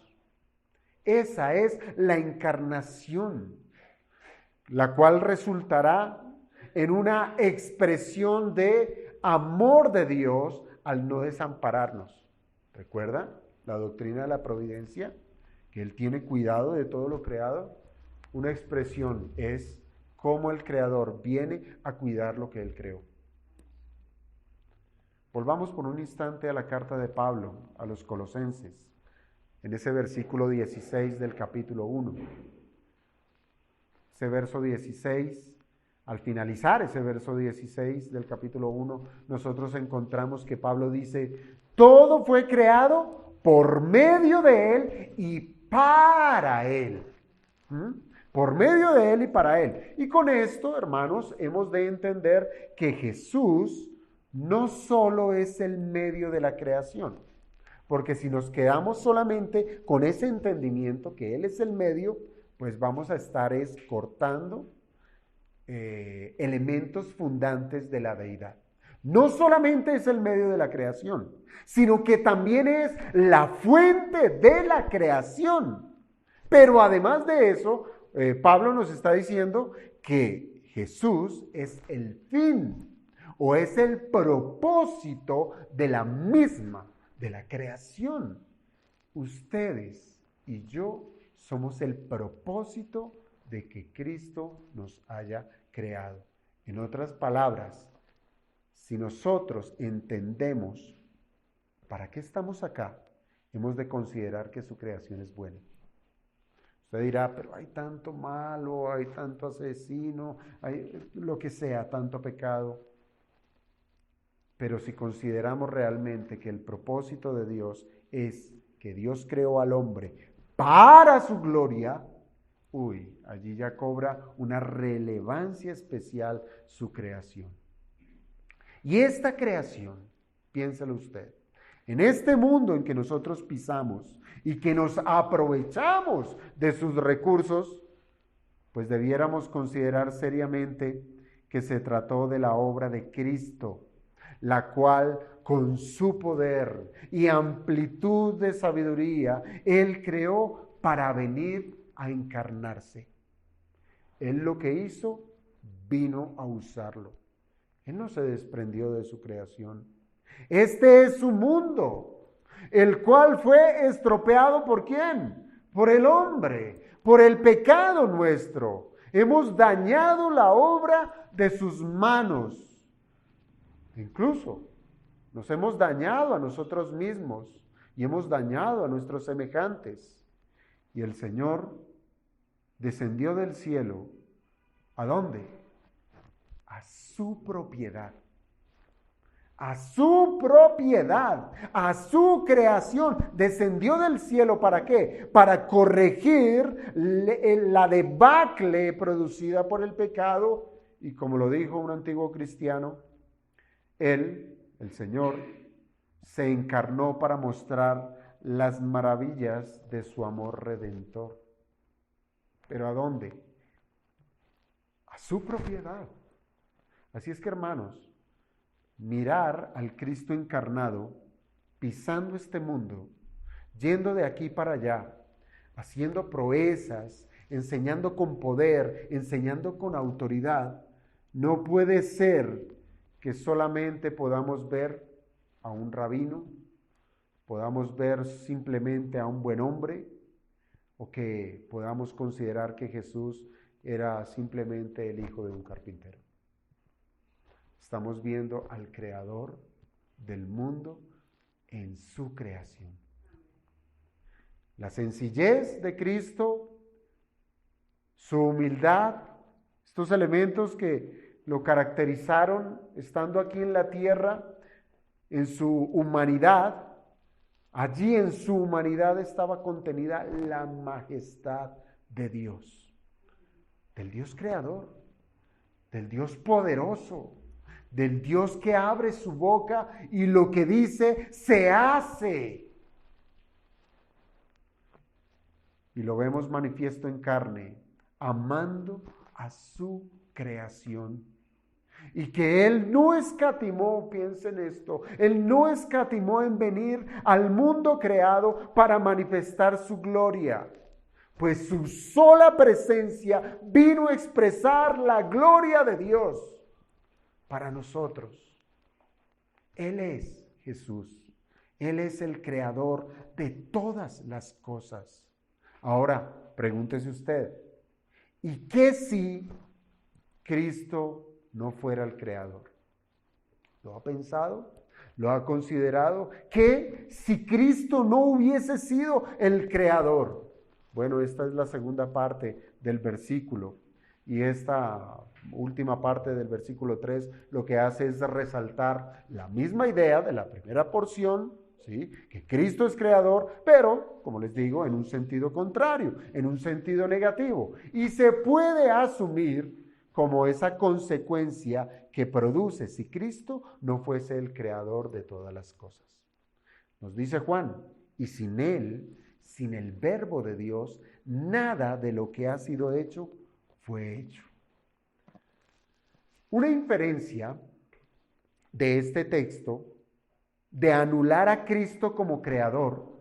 Speaker 1: Esa es la encarnación, la cual resultará en una expresión de amor de Dios al no desampararnos. ¿Recuerda la doctrina de la providencia? Que Él tiene cuidado de todo lo creado. Una expresión es cómo el Creador viene a cuidar lo que Él creó. Volvamos por un instante a la carta de Pablo a los Colosenses, en ese versículo 16 del capítulo 1. Ese verso 16, al finalizar ese verso 16 del capítulo 1, nosotros encontramos que Pablo dice, todo fue creado por medio de Él y para Él. Por medio de Él y para Él. Y con esto, hermanos, hemos de entender que Jesús no solo es el medio de la creación, porque si nos quedamos solamente con ese entendimiento que Él es el medio, pues vamos a estar cortando elementos fundantes de la deidad. No solamente es el medio de la creación, sino que también es la fuente de la creación. Pero además de eso, Pablo nos está diciendo que Jesús es el fin o es el propósito de la misma, de la creación. Ustedes y yo somos el propósito de que Cristo nos haya creado. En otras palabras, si nosotros entendemos para qué estamos acá, hemos de considerar que su creación es buena. Usted dirá, pero hay tanto malo, hay tanto asesino, hay lo que sea, tanto pecado. Pero si consideramos realmente que el propósito de Dios es que Dios creó al hombre para su gloria, allí ya cobra una relevancia especial su creación. Y esta creación, piénselo usted, en este mundo en que nosotros pisamos y que nos aprovechamos de sus recursos, pues debiéramos considerar seriamente que se trató de la obra de Cristo, la cual con su poder y amplitud de sabiduría, Él creó para venir a encarnarse. Él lo que hizo, vino a usarlo. Él no se desprendió de su creación. Este es su mundo, el cual fue estropeado ¿por quién? Por el hombre, por el pecado nuestro. Hemos dañado la obra de sus manos. Incluso nos hemos dañado a nosotros mismos y hemos dañado a nuestros semejantes. Y el Señor descendió del cielo. ¿A dónde? A su propiedad. A su propiedad, a su creación. Descendió del cielo, ¿para qué? Para corregir la debacle producida por el pecado. Y como lo dijo un antiguo cristiano, Él, el Señor, se encarnó para mostrar las maravillas de su amor redentor. ¿Pero a dónde? A su propiedad. Así es que, hermanos, mirar al Cristo encarnado, pisando este mundo, yendo de aquí para allá, haciendo proezas, enseñando con poder, enseñando con autoridad, no puede ser que solamente podamos ver a un rabino, podamos ver simplemente a un buen hombre, o que podamos considerar que Jesús era simplemente el hijo de un carpintero. Estamos viendo al Creador del mundo en su creación. La sencillez de Cristo, su humildad, estos elementos que lo caracterizaron estando aquí en la tierra, en su humanidad, allí en su humanidad estaba contenida la majestad de Dios, del Dios creador, del Dios poderoso, del Dios que abre su boca y lo que dice se hace. Y lo vemos manifiesto en carne, amando a su creación. Y que Él no escatimó, piensen esto, Él no escatimó en venir al mundo creado para manifestar su gloria, pues su sola presencia vino a expresar la gloria de Dios para nosotros. Él es Jesús, Él es el creador de todas las cosas. Ahora, pregúntese usted, ¿y qué si Cristo no fuera el creador? ¿Lo ha pensado? ¿Lo ha considerado? ¿Qué si Cristo no hubiese sido el creador? Bueno, esta es la segunda parte del versículo. Y esta última parte del versículo 3 lo que hace es resaltar la misma idea de la primera porción, ¿sí? Que Cristo es creador, pero, como les digo, en un sentido contrario, en un sentido negativo. Y se puede asumir como esa consecuencia que produce si Cristo no fuese el creador de todas las cosas. Nos dice Juan, y sin Él, sin el Verbo de Dios, nada de lo que ha sido hecho fue hecho. Una inferencia de este texto, de anular a Cristo como creador,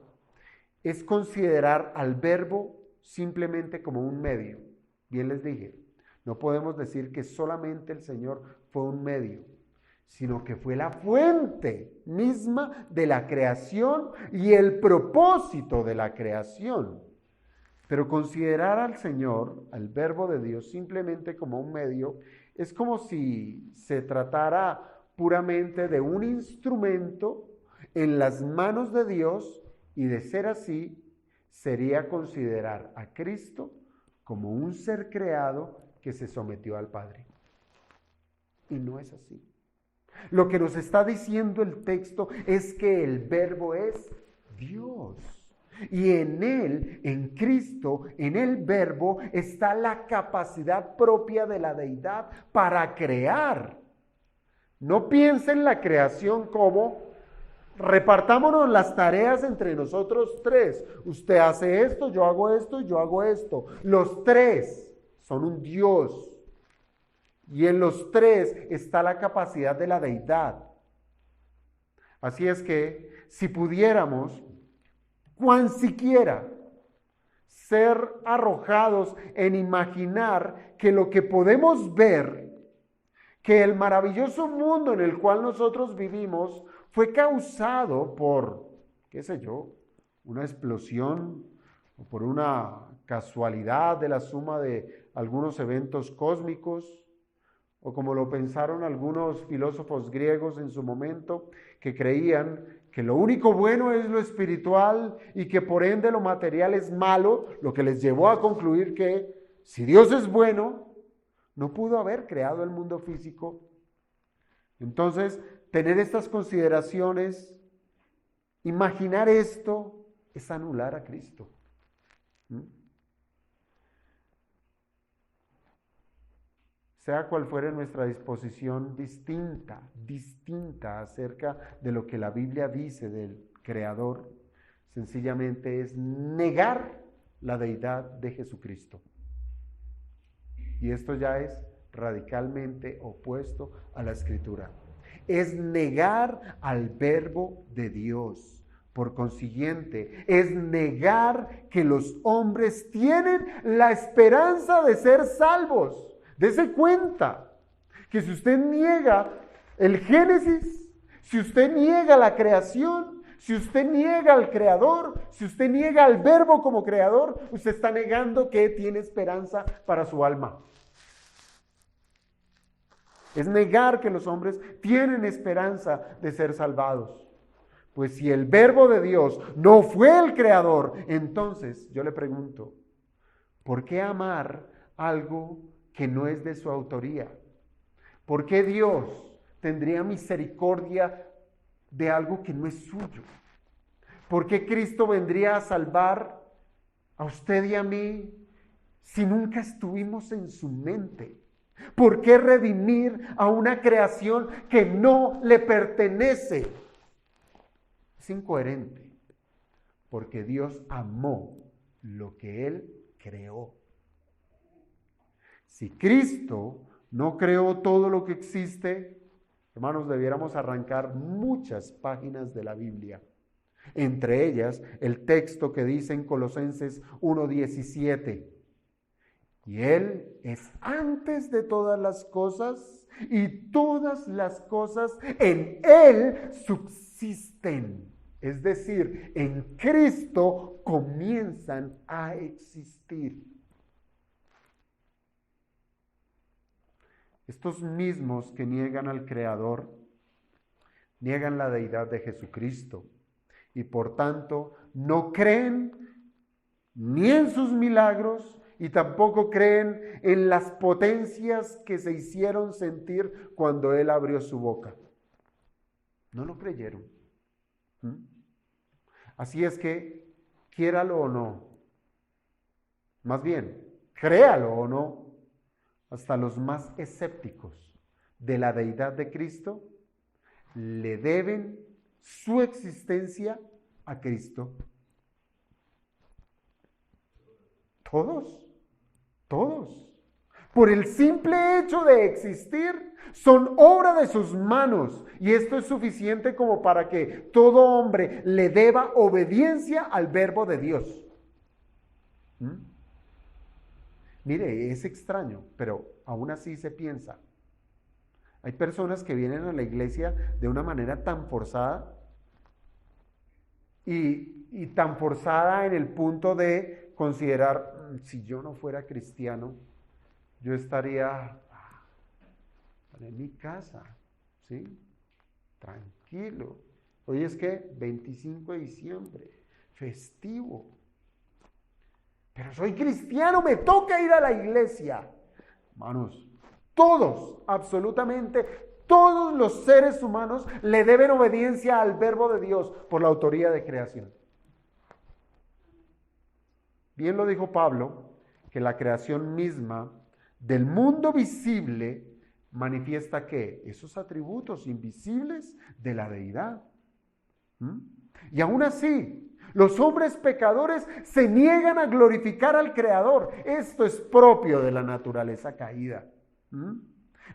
Speaker 1: es considerar al Verbo simplemente como un medio. Bien les dije, no podemos decir que solamente el Señor fue un medio, sino que fue la fuente misma de la creación y el propósito de la creación. Pero considerar al Señor, al Verbo de Dios, simplemente como un medio, es como si se tratara puramente de un instrumento en las manos de Dios, y de ser así, sería considerar a Cristo como un ser creado que se sometió al Padre. Y no es así. Lo que nos está diciendo el texto es que el verbo es Dios. Y en Él, en Cristo, en el verbo, está la capacidad propia de la deidad para crear. No piensen en la creación como repartámonos las tareas entre nosotros tres. Usted hace esto, yo hago esto y yo hago esto. Los tres son un Dios. Y en los tres está la capacidad de la deidad. Así es que si pudiéramos, cuan siquiera, ser arrojados en imaginar que lo que podemos ver, que el maravilloso mundo en el cual nosotros vivimos fue causado por, qué sé yo, una explosión o por una casualidad de la suma de algunos eventos cósmicos, o como lo pensaron algunos filósofos griegos en su momento, que creían que lo único bueno es lo espiritual y que por ende lo material es malo, lo que les llevó a concluir que si Dios es bueno, no pudo haber creado el mundo físico. Entonces, tener estas consideraciones, imaginar esto, es anular a Cristo. Sea cual fuere nuestra disposición distinta acerca de lo que la Biblia dice del Creador, sencillamente es negar la deidad de Jesucristo. Y esto ya es radicalmente opuesto a la Escritura. Es negar al verbo de Dios. Por consiguiente, es negar que los hombres tienen la esperanza de ser salvos. Dese cuenta que si usted niega el Génesis, si usted niega la creación, si usted niega al Creador, si usted niega al Verbo como Creador, usted está negando que tiene esperanza para su alma. Es negar que los hombres tienen esperanza de ser salvados. Pues si el Verbo de Dios no fue el Creador, entonces yo le pregunto, ¿por qué amar algo que no es de su autoría? ¿Por qué Dios tendría misericordia de algo que no es suyo? ¿Por qué Cristo vendría a salvar a usted y a mí si nunca estuvimos en su mente? ¿Por qué redimir a una creación que no le pertenece? Es incoherente, porque Dios amó lo que Él creó. Si Cristo no creó todo lo que existe, hermanos, debiéramos arrancar muchas páginas de la Biblia. Entre ellas, el texto que dice en Colosenses 1:17. Y Él es antes de todas las cosas, y todas las cosas en Él subsisten. Es decir, en Cristo comienzan a existir. Estos mismos que niegan al Creador, niegan la deidad de Jesucristo y por tanto no creen ni en sus milagros y tampoco creen en las potencias que se hicieron sentir cuando Él abrió su boca. No lo creyeron. Así es que, quiéralo o no, más bien, créalo o no, hasta los más escépticos de la deidad de Cristo le deben su existencia a Cristo. Todos. Por el simple hecho de existir, son obra de sus manos. Y esto es suficiente como para que todo hombre le deba obediencia al verbo de Dios. Mire, es extraño, pero aún así se piensa. Hay personas que vienen a la iglesia de una manera tan forzada y tan forzada en el punto de considerar, si yo no fuera cristiano, yo estaría en mi casa, ¿sí? Tranquilo. Hoy es que 25 de diciembre, festivo. Pero soy cristiano, me toca ir a la iglesia. Hermanos, todos, absolutamente Todos los seres humanos le deben obediencia al verbo de Dios por la autoría de creación. Bien lo dijo Pablo, que la creación misma del mundo visible manifiesta ¿qué? Esos atributos invisibles de la deidad. Y aún así, los hombres pecadores se niegan a glorificar al Creador. Esto es propio de la naturaleza caída.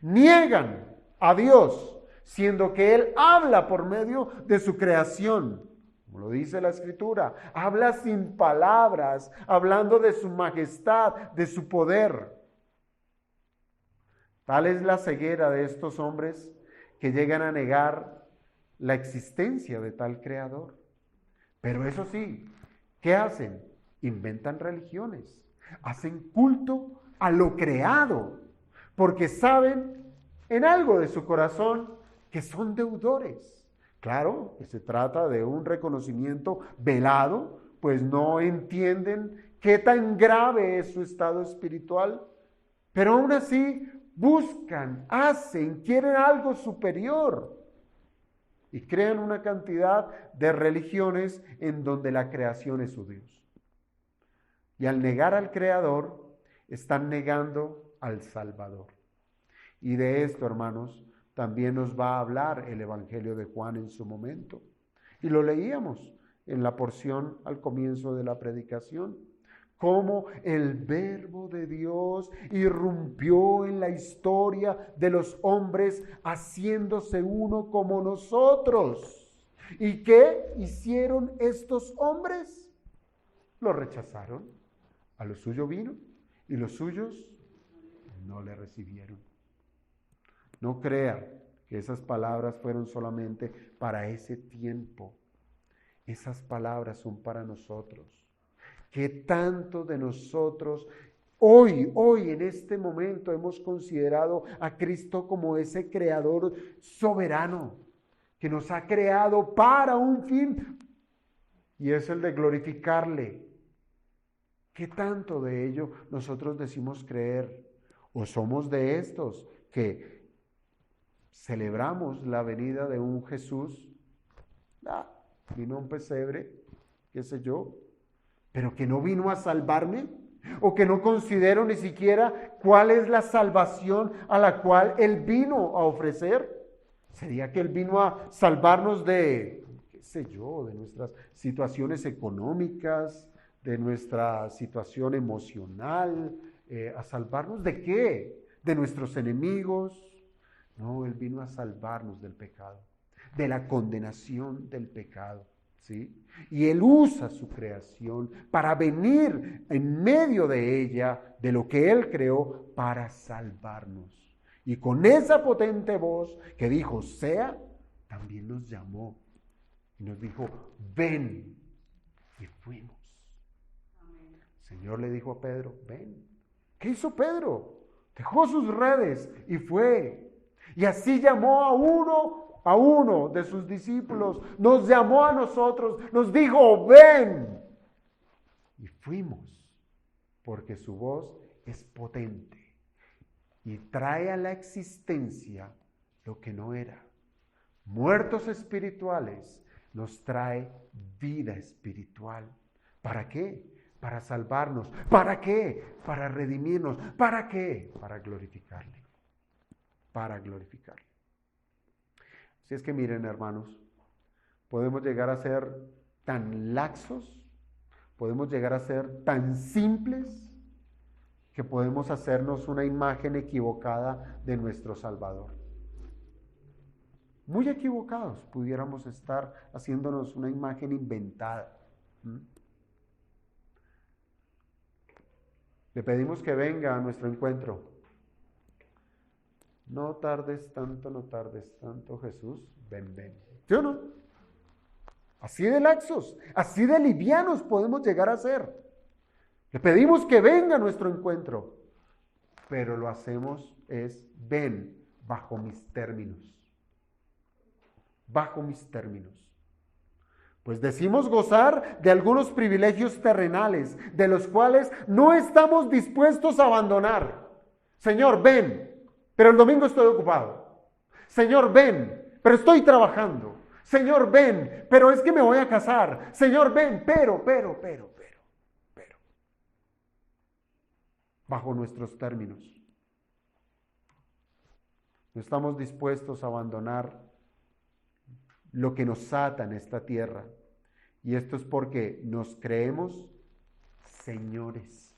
Speaker 1: Niegan a Dios, siendo que Él habla por medio de su creación. Como lo dice la Escritura, habla sin palabras, hablando de su majestad, de su poder. Tal es la ceguera de estos hombres que llegan a negar la existencia de tal creador. Pero eso sí, ¿qué hacen? Inventan religiones, hacen culto a lo creado, porque saben en algo de su corazón que son deudores. Claro, que se trata de un reconocimiento velado, pues no entienden qué tan grave es su estado espiritual, pero aún así buscan, hacen, quieren algo superior y crean una cantidad de religiones en donde la creación es su Dios. Y al negar al Creador, están negando al Salvador. Y de esto, hermanos, también nos va a hablar el Evangelio de Juan en su momento. Y lo leíamos en la porción al comienzo de la predicación. Cómo el verbo de Dios irrumpió en la historia de los hombres, haciéndose uno como nosotros. ¿Y qué hicieron estos hombres? Lo rechazaron. A lo suyo vino y los suyos no le recibieron. No crea que esas palabras fueron solamente para ese tiempo. Esas palabras son para nosotros. ¿Qué tanto de nosotros hoy en este momento hemos considerado a Cristo como ese creador soberano que nos ha creado para un fin? Y es el de glorificarle. ¿Qué tanto de ello nosotros decimos creer? ¿O somos de estos que celebramos la venida de un Jesús? Vino un pesebre, qué sé yo, pero que no vino a salvarme, o que no considero ni siquiera cuál es la salvación a la cual Él vino a ofrecer. ¿Sería que Él vino a salvarnos de, qué sé yo, de nuestras situaciones económicas, de nuestra situación emocional? ¿A salvarnos de qué? ¿De nuestros enemigos? No, Él vino a salvarnos del pecado, de la condenación del pecado. ¿Sí? Y Él usa su creación para venir en medio de ella, de lo que Él creó, para salvarnos. Y con esa potente voz que dijo, sea, también nos llamó. Y nos dijo, ven. Y fuimos. El Señor le dijo a Pedro, ven. ¿Qué hizo Pedro? Dejó sus redes y fue. Y así llamó a uno de sus discípulos, nos llamó a nosotros, nos dijo, ven. Y fuimos, porque su voz es potente y trae a la existencia lo que no era. Muertos espirituales, nos trae vida espiritual. ¿Para qué? Para salvarnos. ¿Para qué? Para redimirnos. ¿Para qué? Para glorificarle. Para glorificarle. Si es que miren, hermanos, podemos llegar a ser tan laxos, podemos llegar a ser tan simples, que podemos hacernos una imagen equivocada de nuestro Salvador. Muy equivocados pudiéramos estar haciéndonos una imagen inventada. Le pedimos que venga a nuestro encuentro. No tardes tanto, Jesús, ven. ¿Sí o no? Así de laxos, así de livianos podemos llegar a ser. Le pedimos que venga a nuestro encuentro, pero lo hacemos ven, bajo mis términos. Bajo mis términos. Pues decimos gozar de algunos privilegios terrenales, de los cuales no estamos dispuestos a abandonar. Señor, ven. Pero el domingo estoy ocupado. Señor, ven, pero estoy trabajando. Señor, ven, pero es que me voy a casar. Señor, ven, pero. Bajo nuestros términos. No estamos dispuestos a abandonar lo que nos ata en esta tierra. Y esto es porque nos creemos señores.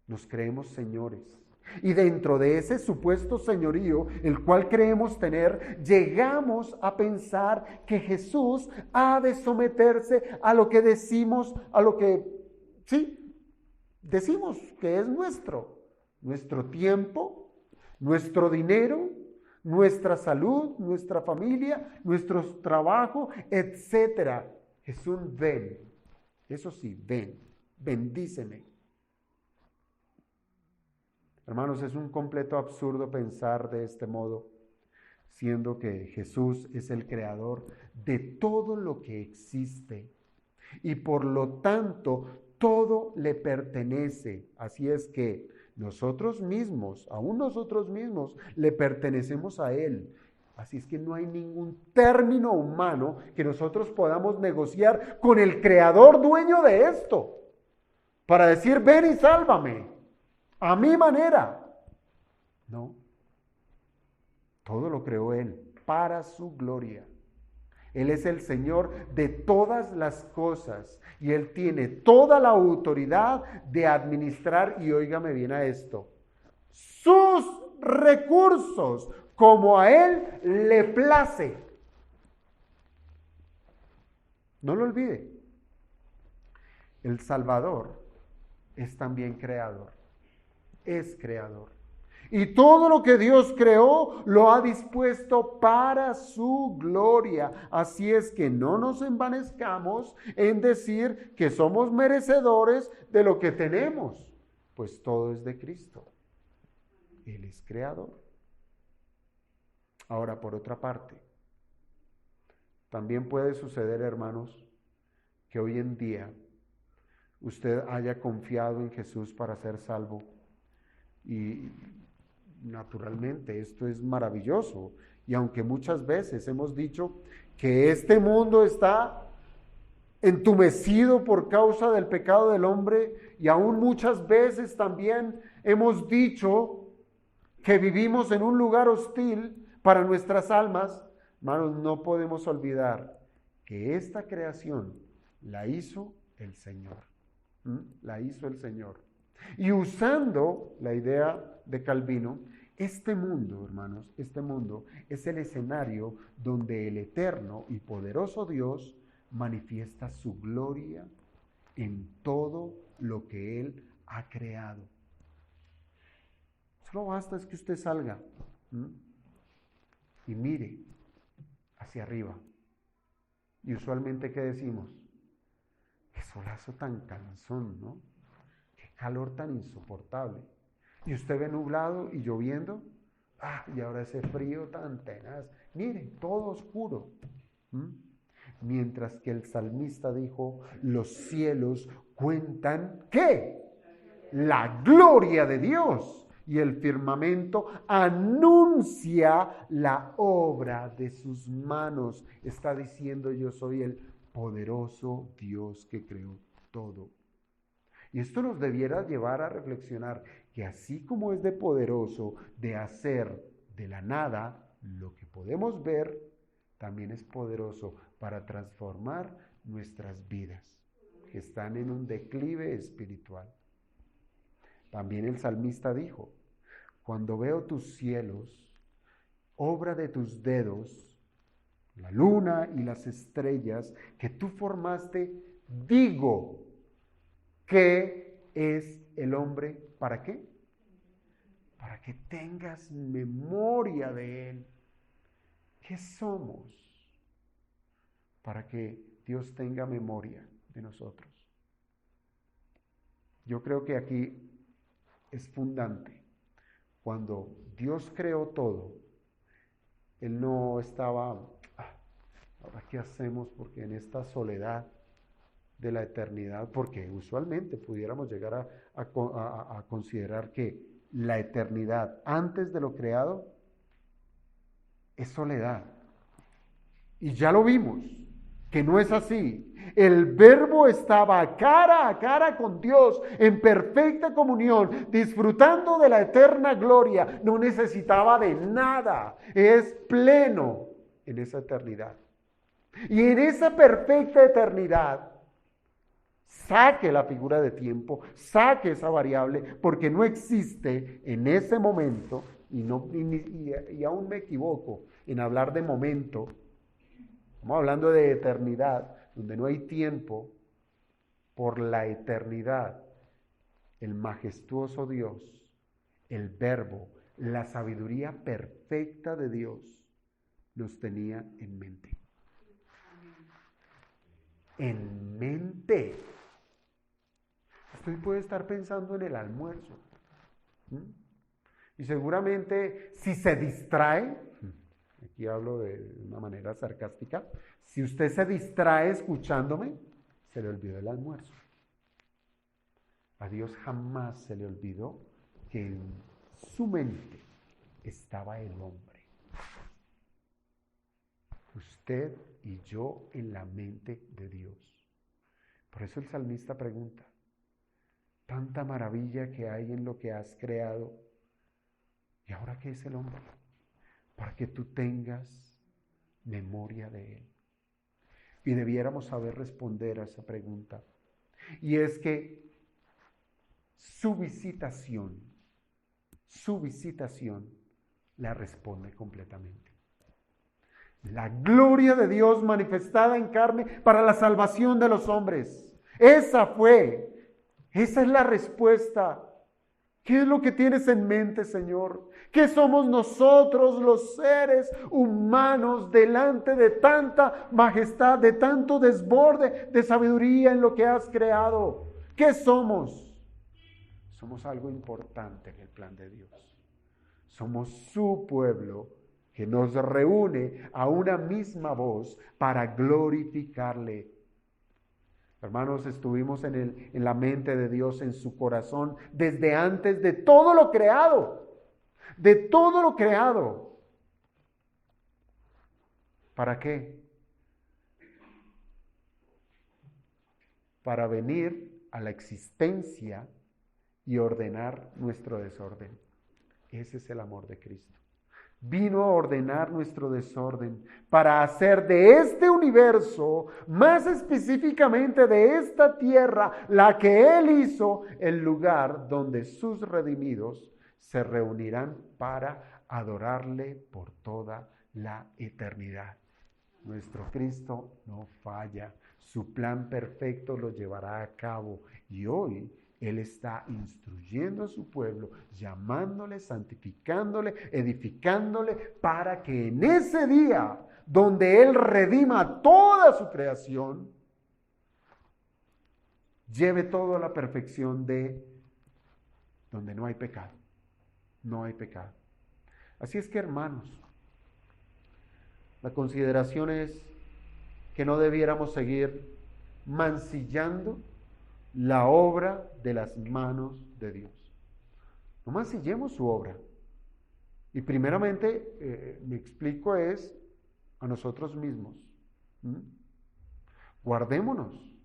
Speaker 1: Nos creemos señores. Y dentro de ese supuesto señorío, el cual creemos tener, llegamos a pensar que Jesús ha de someterse a lo que decimos, a lo que, sí, decimos que es nuestro tiempo, nuestro dinero, nuestra salud, nuestra familia, nuestro trabajo, etcétera. Jesús, ven, eso sí, ven, bendíceme. Hermanos, es un completo absurdo pensar de este modo, siendo que Jesús es el creador de todo lo que existe y por lo tanto todo le pertenece. Así es que nosotros mismos, aún nosotros mismos, le pertenecemos a Él. Así es que no hay ningún término humano que nosotros podamos negociar con el creador dueño de esto para decir, ven y sálvame. A mi manera. No. Todo lo creó Él para su gloria. Él es el Señor de todas las cosas y Él tiene toda la autoridad de administrar, y óigame bien a esto, sus recursos como a Él le place. No lo olvide. El Salvador es también creador. Es creador. Y todo lo que Dios creó lo ha dispuesto para su gloria. Así es que no nos envanezcamos en decir que somos merecedores de lo que tenemos, pues todo es de Cristo. Él es creador. Ahora, por otra parte, también puede suceder, hermanos, que hoy en día usted haya confiado en Jesús para ser salvo. Y naturalmente esto es maravilloso. Y aunque muchas veces hemos dicho que este mundo está entumecido por causa del pecado del hombre, y aún muchas veces también hemos dicho que vivimos en un lugar hostil para nuestras almas, hermanos, no podemos olvidar que esta creación la hizo el Señor. La hizo el Señor. Y usando la idea de Calvino, este mundo, hermanos, este mundo es el escenario donde el eterno y poderoso Dios manifiesta su gloria en todo lo que Él ha creado. Solo basta es que usted salga y mire hacia arriba. Y usualmente, ¿qué decimos? Qué solazo tan cansón, ¿no? Qué calor tan insoportable. Y usted ve nublado y lloviendo. Y ahora ese frío tan tenaz. Mire, todo oscuro. Mientras que el salmista dijo, los cielos cuentan, ¿qué? La gloria de Dios. Y el firmamento anuncia la obra de sus manos. Está diciendo, yo soy el poderoso Dios que creó todo. Y esto nos debiera llevar a reflexionar que así como es de poderoso de hacer de la nada lo que podemos ver, también es poderoso para transformar nuestras vidas, que están en un declive espiritual. También el salmista dijo, cuando veo tus cielos, obra de tus dedos, la luna y las estrellas que tú formaste, digo, ¿qué es el hombre? ¿Para qué? Para que tengas memoria de él. ¿Qué somos? Para que Dios tenga memoria de nosotros. Yo creo que aquí es fundante. Cuando Dios creó todo, Él no estaba, ¿ahora qué hacemos? Porque en esta soledad de la eternidad, porque usualmente pudiéramos llegar a considerar que la eternidad antes de lo creado es soledad. Y ya lo vimos, que no es así. El Verbo estaba cara a cara con Dios, en perfecta comunión, disfrutando de la eterna gloria. No necesitaba de nada. Es pleno en esa eternidad. Y en esa perfecta eternidad, saque la figura de tiempo, saque esa variable, porque no existe en ese momento, y aún me equivoco en hablar de momento. Estamos hablando de eternidad, donde no hay tiempo. Por la eternidad, el majestuoso Dios, el Verbo, la sabiduría perfecta de Dios, los tenía en mente. En mente. Usted puede estar pensando en el almuerzo. Y seguramente si se distrae, aquí hablo de una manera sarcástica, si usted se distrae escuchándome, se le olvidó el almuerzo. A Dios jamás se le olvidó que en su mente estaba el hombre. Usted y yo en la mente de Dios. Por eso el salmista pregunta, tanta maravilla que hay en lo que has creado, ¿y ahora qué es el hombre? Para que tú tengas memoria de él. Y debiéramos saber responder a esa pregunta. Y es que su visitación la responde completamente. La gloria de Dios manifestada en carne para la salvación de los hombres. Esa es la respuesta. ¿Qué es lo que tienes en mente, Señor? ¿Qué somos nosotros los seres humanos delante de tanta majestad, de tanto desborde de sabiduría en lo que has creado? ¿Qué somos? Somos algo importante en el plan de Dios. Somos su pueblo que nos reúne a una misma voz para glorificarle. Hermanos, estuvimos en la mente de Dios, en su corazón, desde antes de todo lo creado. De todo lo creado. ¿Para qué? Para venir a la existencia y ordenar nuestro desorden. Ese es el amor de Cristo. Vino a ordenar nuestro desorden para hacer de este universo, más específicamente de esta tierra, la que Él hizo, el lugar donde sus redimidos se reunirán para adorarle por toda la eternidad. Nuestro Cristo no falla, su plan perfecto lo llevará a cabo y hoy Él está instruyendo a su pueblo, llamándole, santificándole, edificándole, para que en ese día, donde Él redima toda su creación, lleve todo a la perfección de donde no hay pecado. No hay pecado. Así es que, hermanos, la consideración es que no debiéramos seguir mancillando la obra de las manos de Dios. No mancillemos su obra. Y primeramente, me explico, es a nosotros mismos. Guardémonos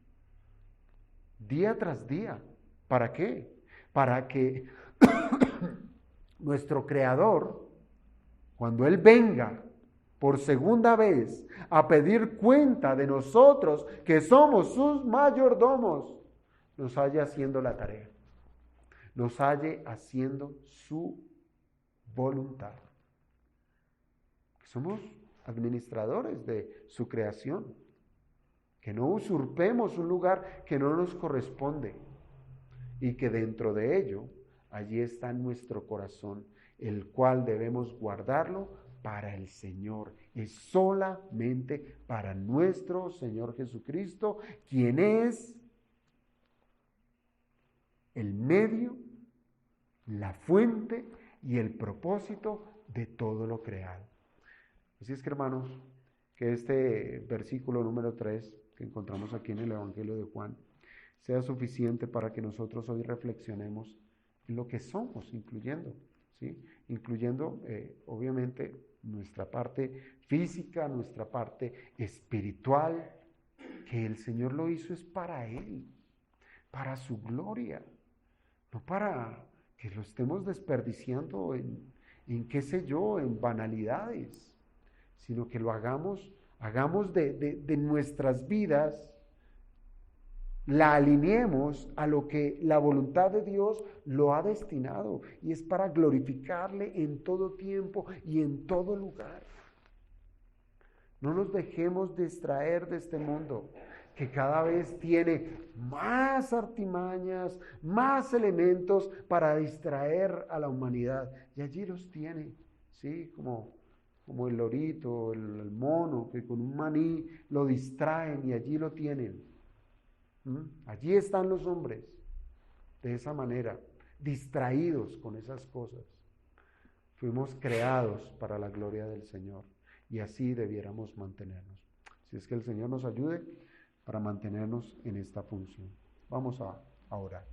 Speaker 1: día tras día. ¿Para qué? Para que nuestro Creador, cuando Él venga por segunda vez a pedir cuenta de nosotros, que somos sus mayordomos, nos halle haciendo la tarea, nos halle haciendo su voluntad. Somos administradores de su creación, que no usurpemos un lugar que no nos corresponde y que dentro de ello, allí está nuestro corazón, el cual debemos guardarlo para el Señor. Es solamente para nuestro Señor Jesucristo, quien es el medio, la fuente y el propósito de todo lo creado. Así es que, hermanos, que este versículo número 3 que encontramos aquí en el Evangelio de Juan sea suficiente para que nosotros hoy reflexionemos en lo que somos, incluyendo, ¿sí? Incluyendo, obviamente, nuestra parte física, nuestra parte espiritual, que el Señor lo hizo es para Él, para su gloria, no para que lo estemos desperdiciando en qué sé yo, en banalidades, sino que lo hagamos de nuestras vidas, la alineemos a lo que la voluntad de Dios lo ha destinado, y es para glorificarle en todo tiempo y en todo lugar. No nos dejemos distraer de este mundo, que cada vez tiene más artimañas, más elementos para distraer a la humanidad. Y allí los tiene, ¿sí? Como el lorito, el mono, que con un maní lo distraen y allí lo tienen. Allí están los hombres, de esa manera, distraídos con esas cosas. Fuimos creados para la gloria del Señor y así debiéramos mantenernos. Si es que el Señor nos ayude para mantenernos en esta función. Vamos a orar.